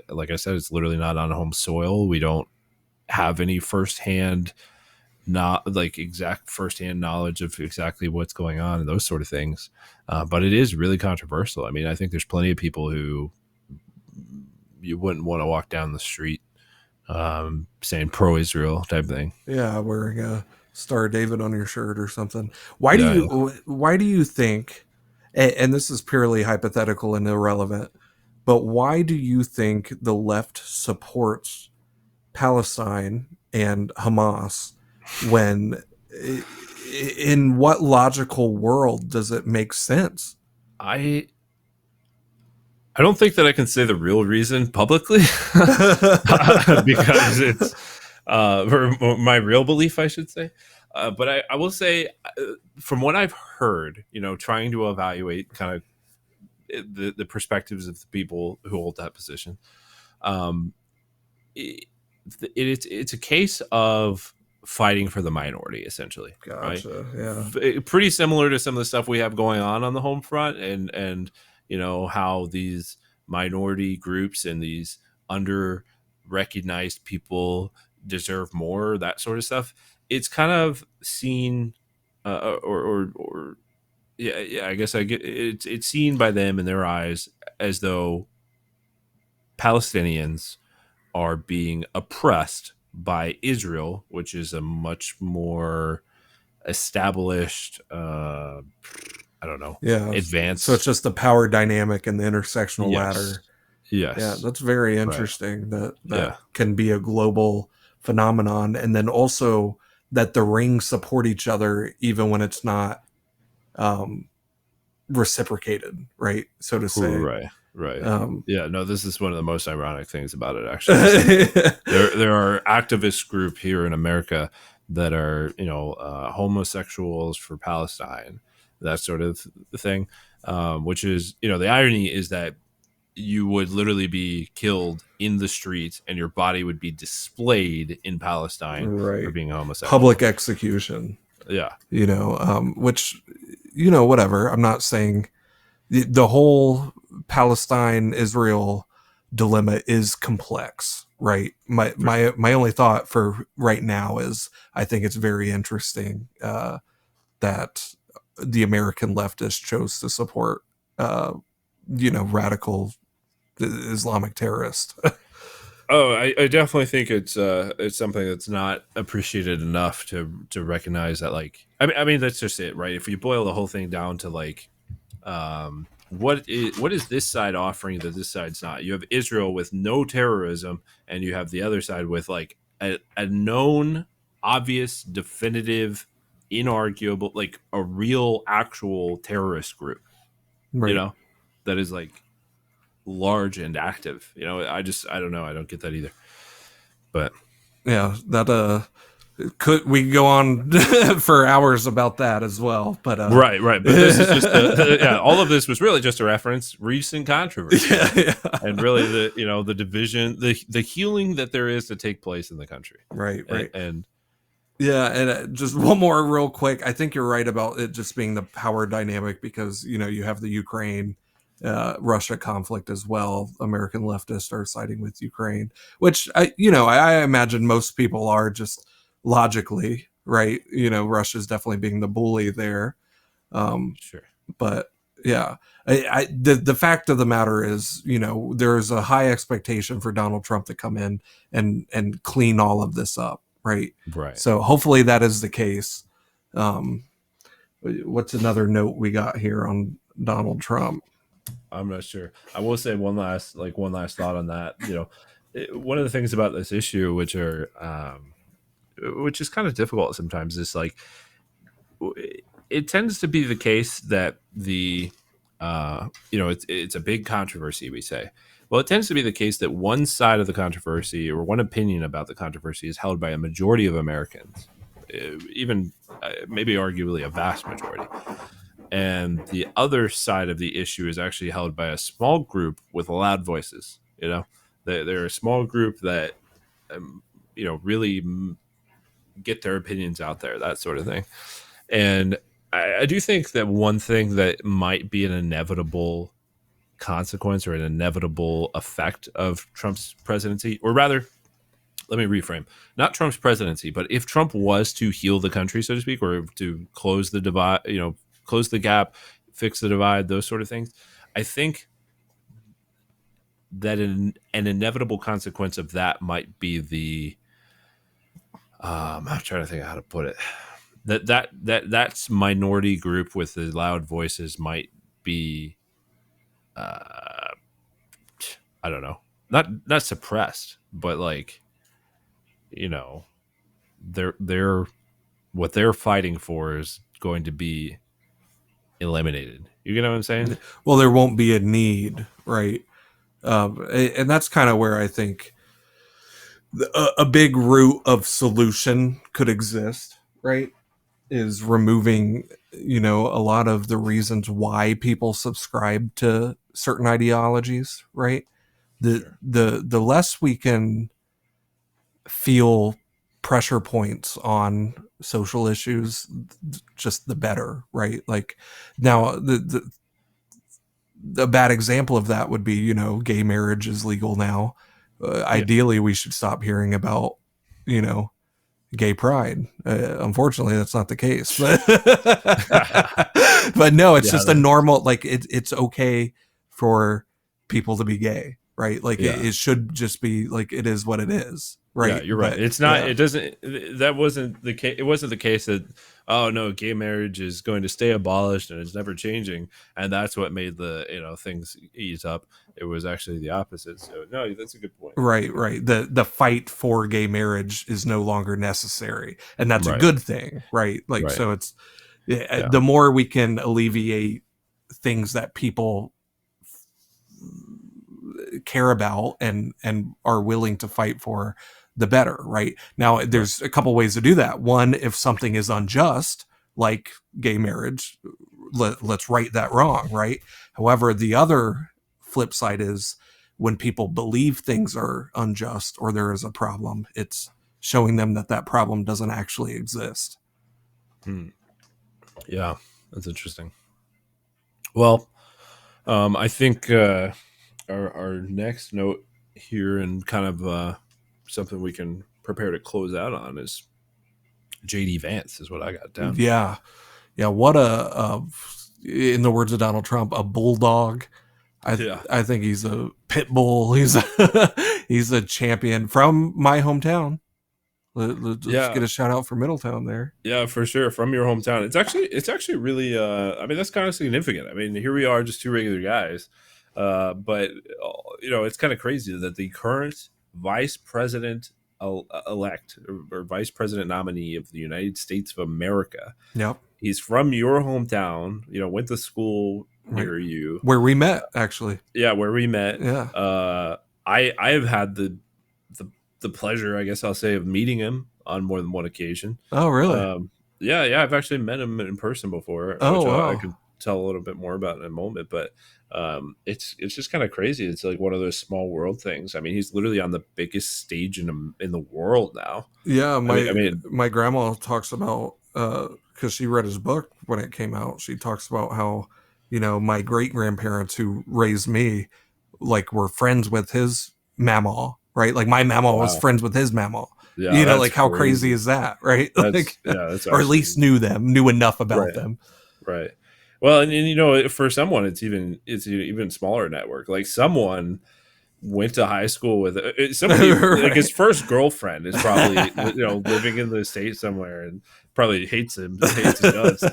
like I said, it's literally not on home soil. We don't have any firsthand, not like exact firsthand knowledge of exactly what's going on and those sort of things. But it is really controversial. I mean, I think there's plenty of people who you wouldn't want to walk down the street saying pro-Israel type thing. yeah. Wearing a Star of David on your shirt or something. Yeah, yeah. Why do you think? And this is purely hypothetical and irrelevant, but why do you think the left supports Palestine and Hamas when in what logical world does it make sense? I I don't think that I can say the real reason publicly because it's or my real belief, I should say. But I will say, from what I've heard, trying to evaluate kind of the perspectives of the people who hold that position, um, it, it's a case of fighting for the minority, essentially, right? Gotcha. Yeah. Pretty similar to some of the stuff we have going on the home front, and how these minority groups and these under recognized people deserve more, that sort of stuff. It's kind of seen, or yeah, yeah. I guess I get it's seen by them in their eyes as though Palestinians are being oppressed by Israel, which is a much more established, I don't know, Yeah. So it's advanced. just the power dynamic and the intersectional Yes, ladder. Yeah, yes, that's very right, interesting that yeah, can be a global phenomenon, and then also that the rings support each other even when it's not um, reciprocated, right? So to say. right, right. Um, Yeah, no, this is one of the most ironic things about it. Actually, is that there are activist group here in America that are homosexuals for Palestine, that sort of thing. Which is the irony is that you would literally be killed in the streets and your body would be displayed in Palestine for Right. being Public homosexual. execution, Yeah, which, whatever. I'm not saying the whole Palestine Israel dilemma is complex, right? My for sure. my my only thought for right now is I think it's very interesting that the American leftists chose to support, uh, radical Islamic terrorists. Oh, I definitely think it's something that's not appreciated enough to recognize that, like, I mean that's just it, right? If you boil the whole thing down to like, what is this side offering that this side's not? You have Israel with no terrorism, and you have the other side with like a known, obvious, definitive, inarguable, like a real, actual terrorist group. You Right. know, that is like large and active. I don't know. I don't get that either. But Yeah, that could we could go on for hours about that as well, but right, right. But this is just yeah. All of this was really just to reference recent yeah, controversies, and yeah. really the division, the healing that there is to take place in the country, Right, and, right. and Yeah, and just one more real quick. I think you're right about it just being the power dynamic because you have the Ukraine Russia conflict as well. American leftists are siding with Ukraine, which I imagine most people are just logically right. Russia's definitely being the bully there. Um, sure, but yeah, the fact of the matter is, there's a high expectation for Donald Trump to come in and clean all of this up, right? right. So hopefully that is the case. Um, what's another note we got here on Donald Trump? I'm not sure. I will say one last thought on that. One of the things about this issue, which is kind of difficult sometimes, is like it tends to be the case that it's a big controversy, we say. Well, it tends to be the case that one side of the controversy or one opinion about the controversy is held by a majority of Americans, even maybe arguably a vast majority, and the other side of the issue is actually held by a small group with loud voices. They're a small group that really get their opinions out there, that sort of thing. And I do think that one thing that might be an inevitable consequence or an inevitable effect of Trump's presidency, or rather, let me reframe, not Trump's presidency, but if Trump was to heal the country, so to speak, or to close the divide, close the gap, fix the divide, those sort of things, I think that an inevitable consequence of that might be I'm trying to think of how to put it, that's minority group with the loud voices might be uh I don't know, not suppressed, but like, you know they're what they're fighting for is going to be eliminated. You get what I'm saying? Well, there won't be a need, right? And that's kind of where I think a big root of solution could exist, right? Is removing, a lot of the reasons why people subscribe to certain ideologies, right? The Sure. the the less we can feel pressure points on social issues, just the better, right? Like now the bad example of that would be, gay marriage is legal now. Yeah. Ideally, we should stop hearing about, you know, gay pride. Unfortunately, that's not the case. But but no, it's Yeah, just a normal. Like it's okay for people to be gay, right? Like yeah. it should just be like it is what it is, Yeah, right? you're right. But It's not. yeah, It doesn't. That wasn't the case. It wasn't the case that, oh no, gay marriage is going to stay abolished and it's never changing, and that's what made the things ease up. It was actually the opposite. So no, that's a good point. That's a right, good right. The fight for gay marriage is no longer necessary, and that's a right, good thing, right? Like right. so, it's Yeah, the more we can alleviate things that people care about and are willing to fight for, the better, right? Now right, there's a couple ways to do that. One, if something is unjust like gay marriage, let's right that wrong, right? However, the other flip side is when people believe things are unjust or there is a problem, it's showing them that that problem doesn't actually exist. Hmm. Yeah, that's interesting. Well, I think our next note here and kind of something we can prepare to close out on is JD Vance is what I got down. Yeah, yeah. What in the words of Donald Trump, a bulldog. I Yeah. I think he's a pit bull. He's he's a champion from my hometown. Let's Yeah. get a shout out for Middletown there. Yeah, for sure. From your hometown. It's actually really I mean that's kind of significant. I mean, here we are just two regular guys. But it's kind of crazy that the current vice president elect or vice president nominee of the United States of America. Yep. He's from your hometown, went to school Right. near you. Where we met, actually. Yeah, where we met. Yeah. I have had the the pleasure, I guess I'll say, of meeting him on more than one occasion. Oh, really? Um, yeah, I've actually met him in person before, Oh, which I wow. could tell a little bit more about in a moment. But it's just kind of crazy. It's like one of those small world things. I mean, he's literally on the biggest stage in the world now. Yeah, I mean, my grandma talks about because she read his book when it came out. She talks about how my great grandparents who raised me like were friends with his mama, right? Like my mama was wow, friends with his mama. yeah, that's Like how crazy crazy. is that, right? That's Like, yeah, that's or at actually least knew enough about right. them. Right. Well, and for someone, it's even smaller network. Like someone went to high school with somebody like his Right. first girlfriend is probably living in the States somewhere and probably hates his guts.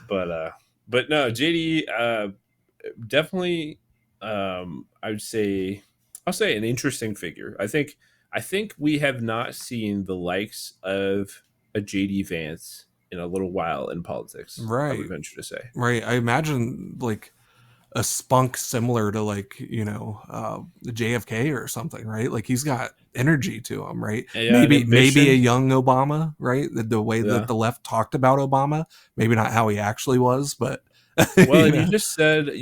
But no, JD definitely I would say I'll say an interesting figure. I think we have not seen the likes of a JD Vance in a little while in politics. I Right. would venture to say. Right. I imagine like a spunk similar to like JFK or something, right? Like he's got energy to him, right? Yeah, an Maybe a ambition. young Obama, right? The way that Yeah. the left talked about Obama, maybe not how he actually was, but Well, you and know, you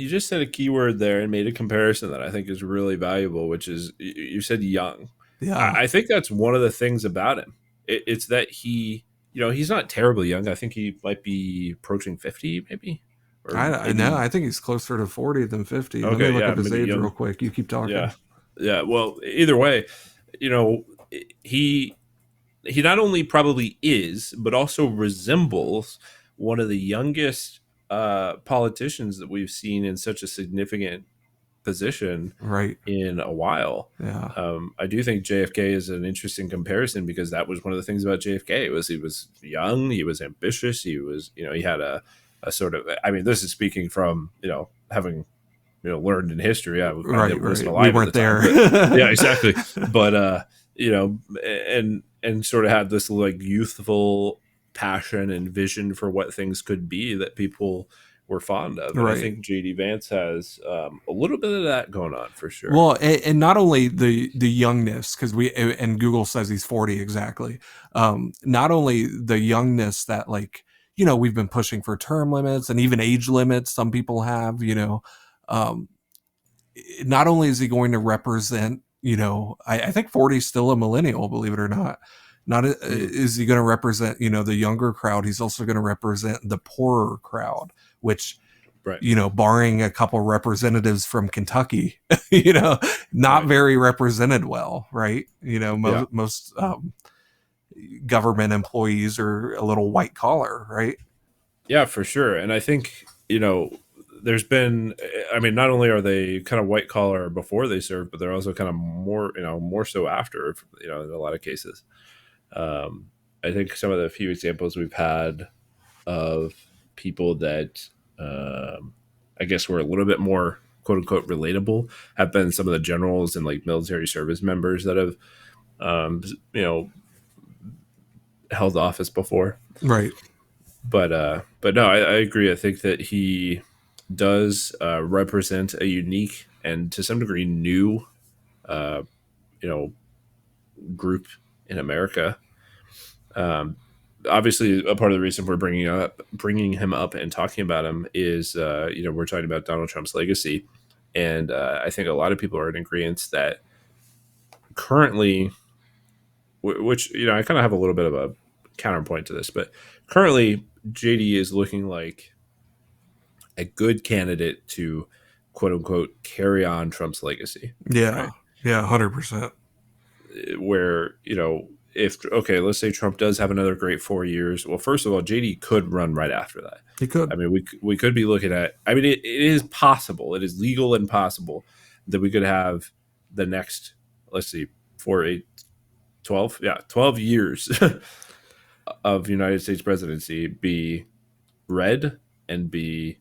just said a keyword there and made a comparison that I think is really valuable, which is you said young. I, yeah. I think that's one of the things about him. It's that he's not terribly young. I think he might be approaching 50, maybe, or I know. maybe. I think he's closer to 40 than 50. Let me Okay, look yeah, up his maybe age real young. quick. You keep talking. Yeah, yeah. Well, either way, you know, he he not only probably is, but also resembles one of the youngest politicians that we've seen in such a significant position Right. in a while. Yeah. I do think JFK is an interesting comparison because that was one of the things about JFK was he was young, he was ambitious, he had a sort of. I mean, this is speaking from having learned in history. I Right, wasn't right. We alive at the weren't time, there. but yeah, exactly. But and sort of had this like youthful passion and vision for what things could be that people were fond of, and I Right. think JD Vance has a little bit of that going on for sure. Well, and not only the youngness, because we and Google says he's 40 exactly. Not only the youngness that like we've been pushing for term limits and even age limits. Some people have um, not only is he going to represent I think 40 is still a millennial, believe it or not. Not Mm, is he going to represent the younger crowd? He's also going to represent the poorer crowd, which right, barring a couple representatives from Kentucky, you know, not right, very represented well, right? yeah, Most government employees are a little white collar, right? yeah, for sure. And I think there's been. I mean, not only are they kind of white collar before they serve, but they're also kind of more so after. In a lot of cases. Um, I think some of the few examples we've had of people that I guess were a little bit more quote unquote relatable have been some of the generals and like military service members that have um, you know held office before. Right, But no, I agree. I think that he does represent a unique and to some degree new uh, you know group in America. Um, Obviously, a part of the reason we're bringing him up and talking about him is we're talking about Donald Trump's legacy. And I think a lot of people are in agreement that currently, which I kind of have a little bit of a counterpoint to this, but currently JD is looking like a good candidate to quote unquote carry on Trump's legacy, Yeah. right? Yeah. 100%. Where if okay, let's say Trump does have another great 4 years. Well, first of all, JD could run right after that. He could. I mean, we could be looking at. I mean, it is possible. It is legal and possible that we could have the next. Let's see, 4, 8, 12. Yeah, 12 years of United States presidency be red and be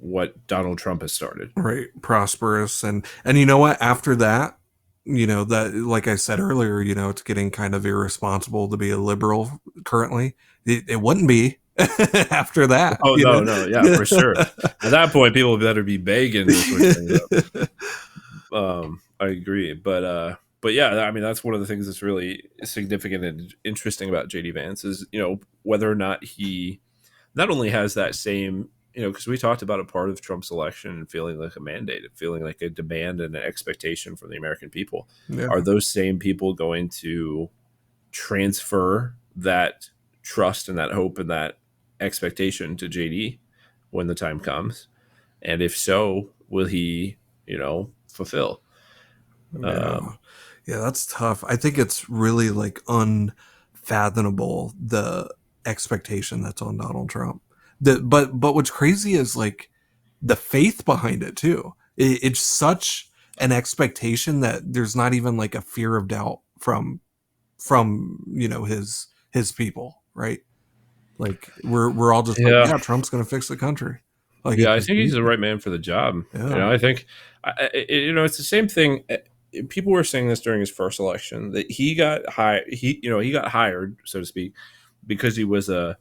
what Donald Trump has started. Right. Prosperous. And you know what? After that, that, like I said earlier, it's getting kind of irresponsible to be a liberal currently. It wouldn't be after that, Oh no, no, yeah, for sure. At that point, people better be begging to switch things up. I agree, but yeah, I mean that's one of the things that's really significant and interesting about JD Vance is whether or not he not only has that same because we talked about a part of Trump's election and feeling like a mandate, feeling like a demand and an expectation from the American people. Yeah. Are those same people going to transfer that trust and that hope and that expectation to JD when the time comes? And if so, will he, fulfill? Yeah. Yeah, that's tough. I think it's really like unfathomable the expectation that's on Donald Trump. But what's crazy is like the faith behind it too. It's such an expectation that there's not even like a fear of doubt from his people, right? Like we're all just like, Yeah, yeah, Trump's going to fix the country. Like yeah, it's I just think he's the easy. right man for the job. Yeah. I think, it's the same thing. People were saying this during his first election that he got hired. He got hired, so to speak, because he was a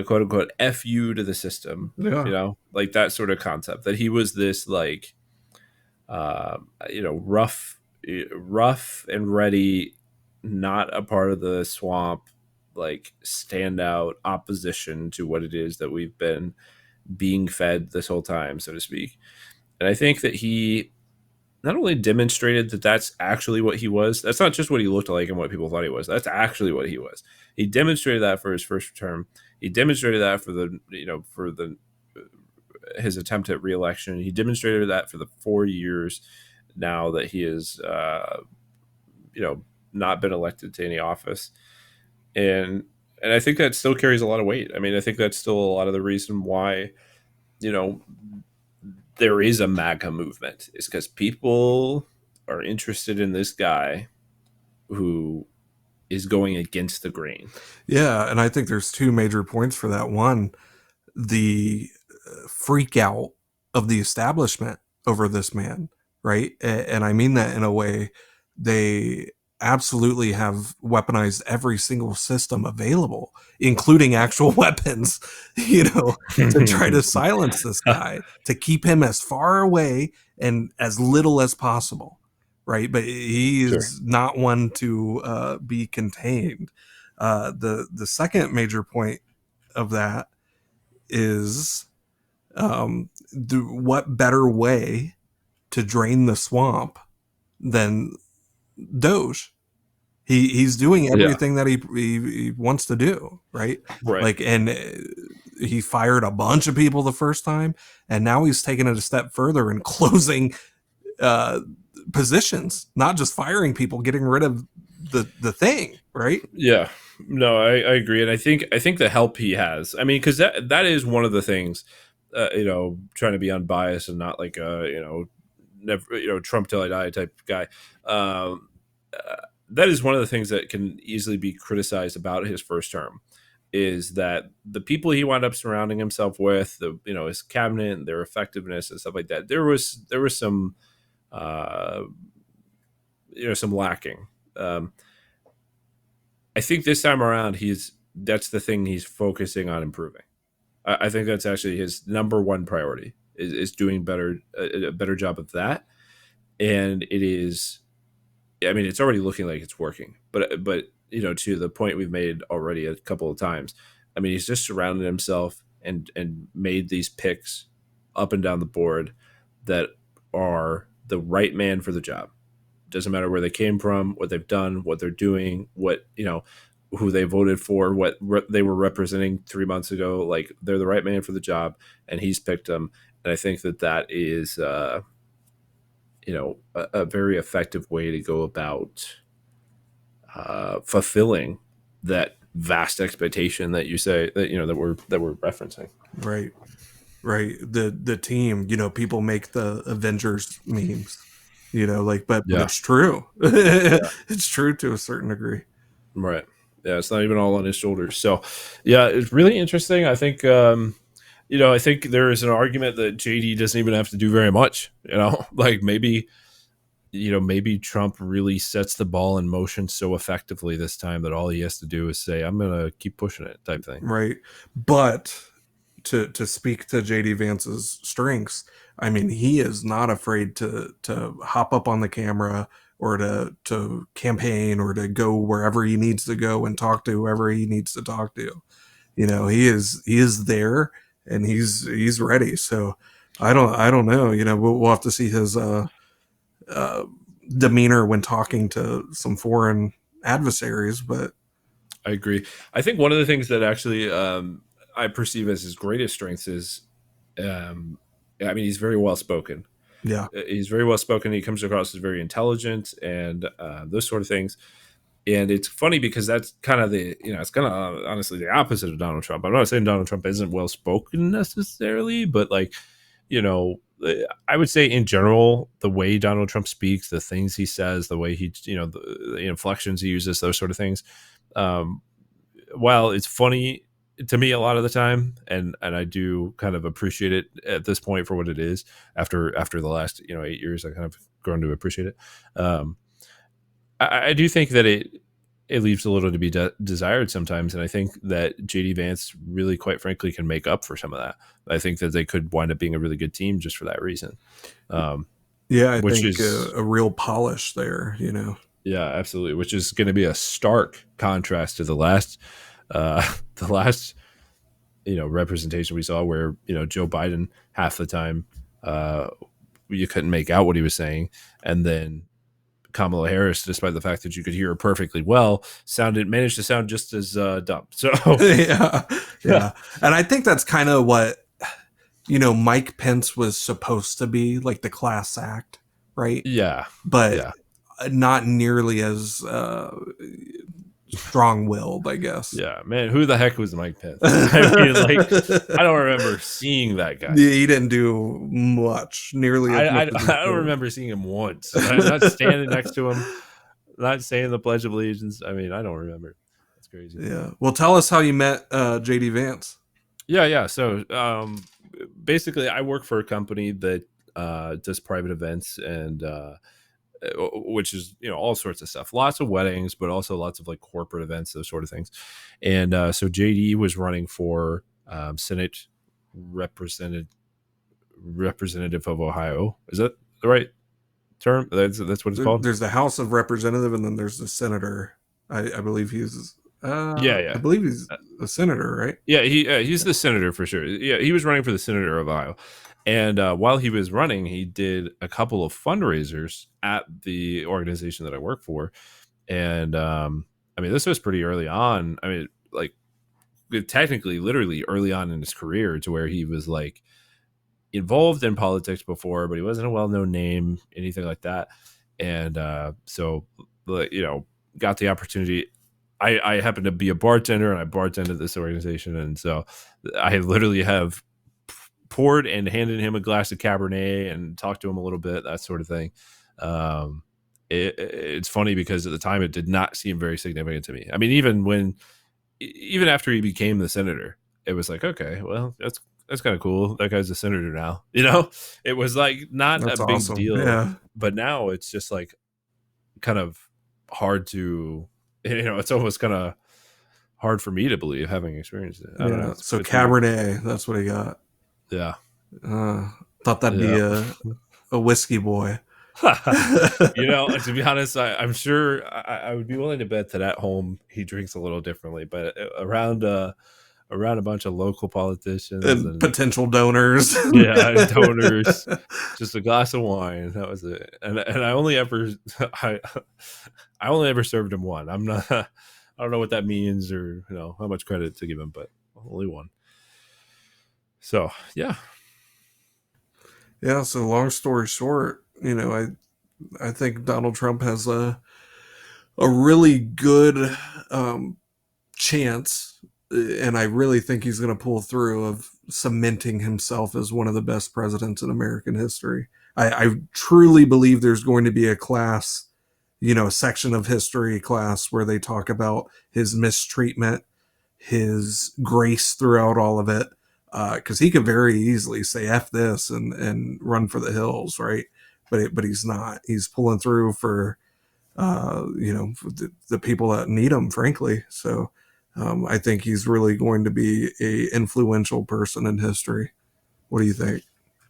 quote unquote fu to the system. Yeah. Like that sort of concept that he was this like, rough and ready, not a part of the swamp, like standout opposition to what it is that we've been being fed this whole time, so to speak. And I think that he not only demonstrated that that's actually what he was, that's not just what he looked like and what people thought he was, that's actually what he was. He demonstrated that for his first term. He demonstrated that for the his attempt at reelection. He demonstrated that for the 4 years now that he has, you know, not been elected to any office. And I think that still carries a lot of weight. I mean, I think that's still a lot of the reason why, you know, there is a MAGA movement is because people are interested in this guy who is going against the grain. Yeah, and I think there's two major points for that. One, the freak out of the establishment over this man, right? And I mean that in a way they absolutely have weaponized every single system available, including actual weapons, to try to silence this guy, to keep him as far away and as little as possible, right? But he Sure. is not one to be contained. The second major point of that is what better way to drain the swamp than Doge? He's doing Yeah. everything that he wants to do, right? Right. Like, and he fired a bunch of people the first time, and now he's taking it a step further and closing uh, positions, not just firing people, getting rid of the thing, right? Yeah. No, I agree, and I think the help he has. I mean, because that is one of the things. Trying to be unbiased and not like a never Trump till I die type guy. Um, uh, that is one of the things that can easily be criticized about his first term is that the people he wound up surrounding himself with, his cabinet and their effectiveness and stuff like that. There was some uh, some lacking. Um, I think this time around that's the thing he's focusing on improving. I think that's actually his number one priority is doing a better job of that. And it is, I mean, it's already looking like it's working, but to the point we've made already a couple of times. I mean, he's just surrounded himself and made these picks up and down the board that are the right man for the job. Doesn't matter where they came from, what they've done, what they're doing, what who they voted for, what they were representing 3 months ago. Like they're the right man for the job, and he's picked them. And I think that that is, a very effective way to go about fulfilling that vast expectation that you say that that we're referencing. Right. Right. The team, people make the Avengers memes, like, but Yeah, it's true. yeah, It's true to a certain degree. right. Yeah, it's not even all on his shoulders. So, yeah, it's really interesting. I think, I think there is an argument that JD doesn't even have to do very much. Like maybe Trump really sets the ball in motion so effectively this time that all he has to do is say, "I'm gonna keep pushing it," type thing. Right. But to speak to JD Vance's strengths, I mean, he is not afraid to hop up on the camera or to campaign or to go wherever he needs to go and talk to whoever he needs to talk to. He is there and he's ready. So I don't know. We'll have to see his uh, demeanor when talking to some foreign adversaries, but I agree. I think one of the things that actually I perceive as his greatest strengths is, I mean, he's very well spoken. yeah, He's very well spoken. He comes across as very intelligent and those sort of things. And it's funny because that's kind of it's kind of honestly the opposite of Donald Trump. I'm not saying Donald Trump isn't well spoken necessarily, but like, you know, I would say in general, the way Donald Trump speaks, the things he says, the way he, the inflections he uses, those sort of things. Um, while it's funny to me a lot of the time, and I do kind of appreciate it at this point for what it is. After the last 8 years, I kind of grown to appreciate it. Um, I do think that it leaves a little to be desired sometimes, and I think that JD Vance really, quite frankly, can make up for some of that. I think that they could wind up being a really good team just for that reason, um, yeah, I which think is a real polish there. yeah, absolutely, which is going to be a stark contrast to the last uh, the last representation we saw, where Joe Biden half the time uh, you couldn't make out what he was saying, and then Kamala Harris, despite the fact that you could hear her perfectly well, managed to sound just as dumb. So Yeah, yeah, and I think that's kind of what Mike Pence was supposed to be, like the class act, right? yeah, But yeah, not nearly as strong-willed, I guess. yeah, man, who the heck was Mike Pence? I mean, like, I don't remember seeing that guy. He didn't do much, nearly as much I as he don't could remember seeing him once. Not standing next to him, not saying the Pledge of Allegiance. I mean, I don't remember. That's crazy. Yeah. Well, tell us how you met JD Vance. Yeah, yeah. So basically, I work for a company that does private events and which is all sorts of stuff, lots of weddings, but also lots of like corporate events, those sort of things. And so JD was running for Senate represented representative of Ohio. Is that the right term? That's what it's called. There's the House of Representative, and then there's the senator. I believe he's. Yeah, I yeah. believe he's a senator, right? Yeah, he's the senator for sure. Yeah, he was running for the senator of Ohio, and while he was running, he did a couple of fundraisers at the organization that I work for, and I mean, this was pretty early on. I mean, like technically, literally early on in his career, to where he was like involved in politics before, but he wasn't a well-known name, anything like that, and so got the opportunity. I happen to be a bartender and I bartended at this organization. And so I literally have poured and handed him a glass of Cabernet and talked to him a little bit, that sort of thing. Um, it's funny because at the time it did not seem very significant to me. I mean, even after he became the senator, it was like, okay, well, that's kind of cool. That guy's a senator now. It was like not a That's big awesome. deal, Yeah. but now it's just like kind of hard to, it's almost kind of hard for me to believe, having experienced it. I don't know. Yeah. So It's weird. Cabernet, that's what he got. Yeah. Uh, thought that'd be Yeah. a whiskey boy. To be honest, I'm sure I would be willing to bet that at home he drinks a little differently, but around a bunch of local politicians And and potential donors. yeah, donors, just a glass of wine. That was it. And I only ever I I only ever served him one. I'm not. I don't know what that means or how much credit to give him, but only one. So yeah, Yeah, so long story short, I think Donald Trump has a really good um, chance, and I really think he's going to pull through of cementing himself as one of the best presidents in American history. I truly believe there's going to be a class, a section of history class where they talk about his mistreatment, his grace throughout all of it, because he could very easily say "f this" and run for the hills, right? But he's not. He's pulling through for for the people that need him, frankly. So I think he's really going to be a influential person in history. What do you think?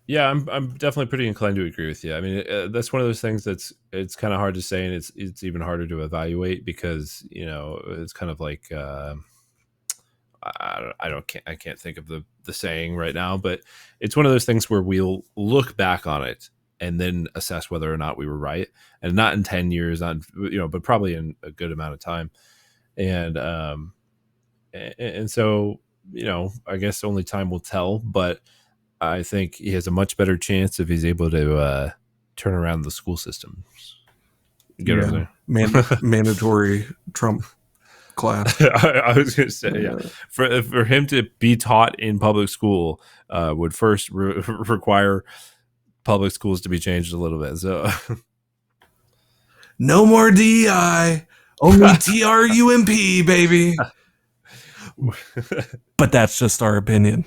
yeah, I'm definitely pretty inclined to agree with you. I mean, that's one of those things it's kind of hard to say, and it's even harder to evaluate because it's kind of like I can't think of the saying right now, but it's one of those things where we'll look back on it and then assess whether or not we were right, and not in 10 years, not but probably in a good amount of time, and and so I guess only time will tell, but I think he has a much better chance if he's able to turn around the school systems. You get what I'm Yeah, saying? mandatory Trump class. I was going to say, yeah, for him to be taught in public school would first require public schools to be changed a little bit. So, No more DEI, only TRUMP, baby. But that's just our opinion.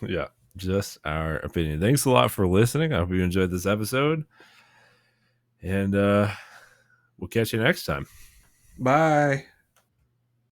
yeah, just our opinion. Thanks a lot for listening. I hope you enjoyed this episode, and we'll catch you next time. Bye.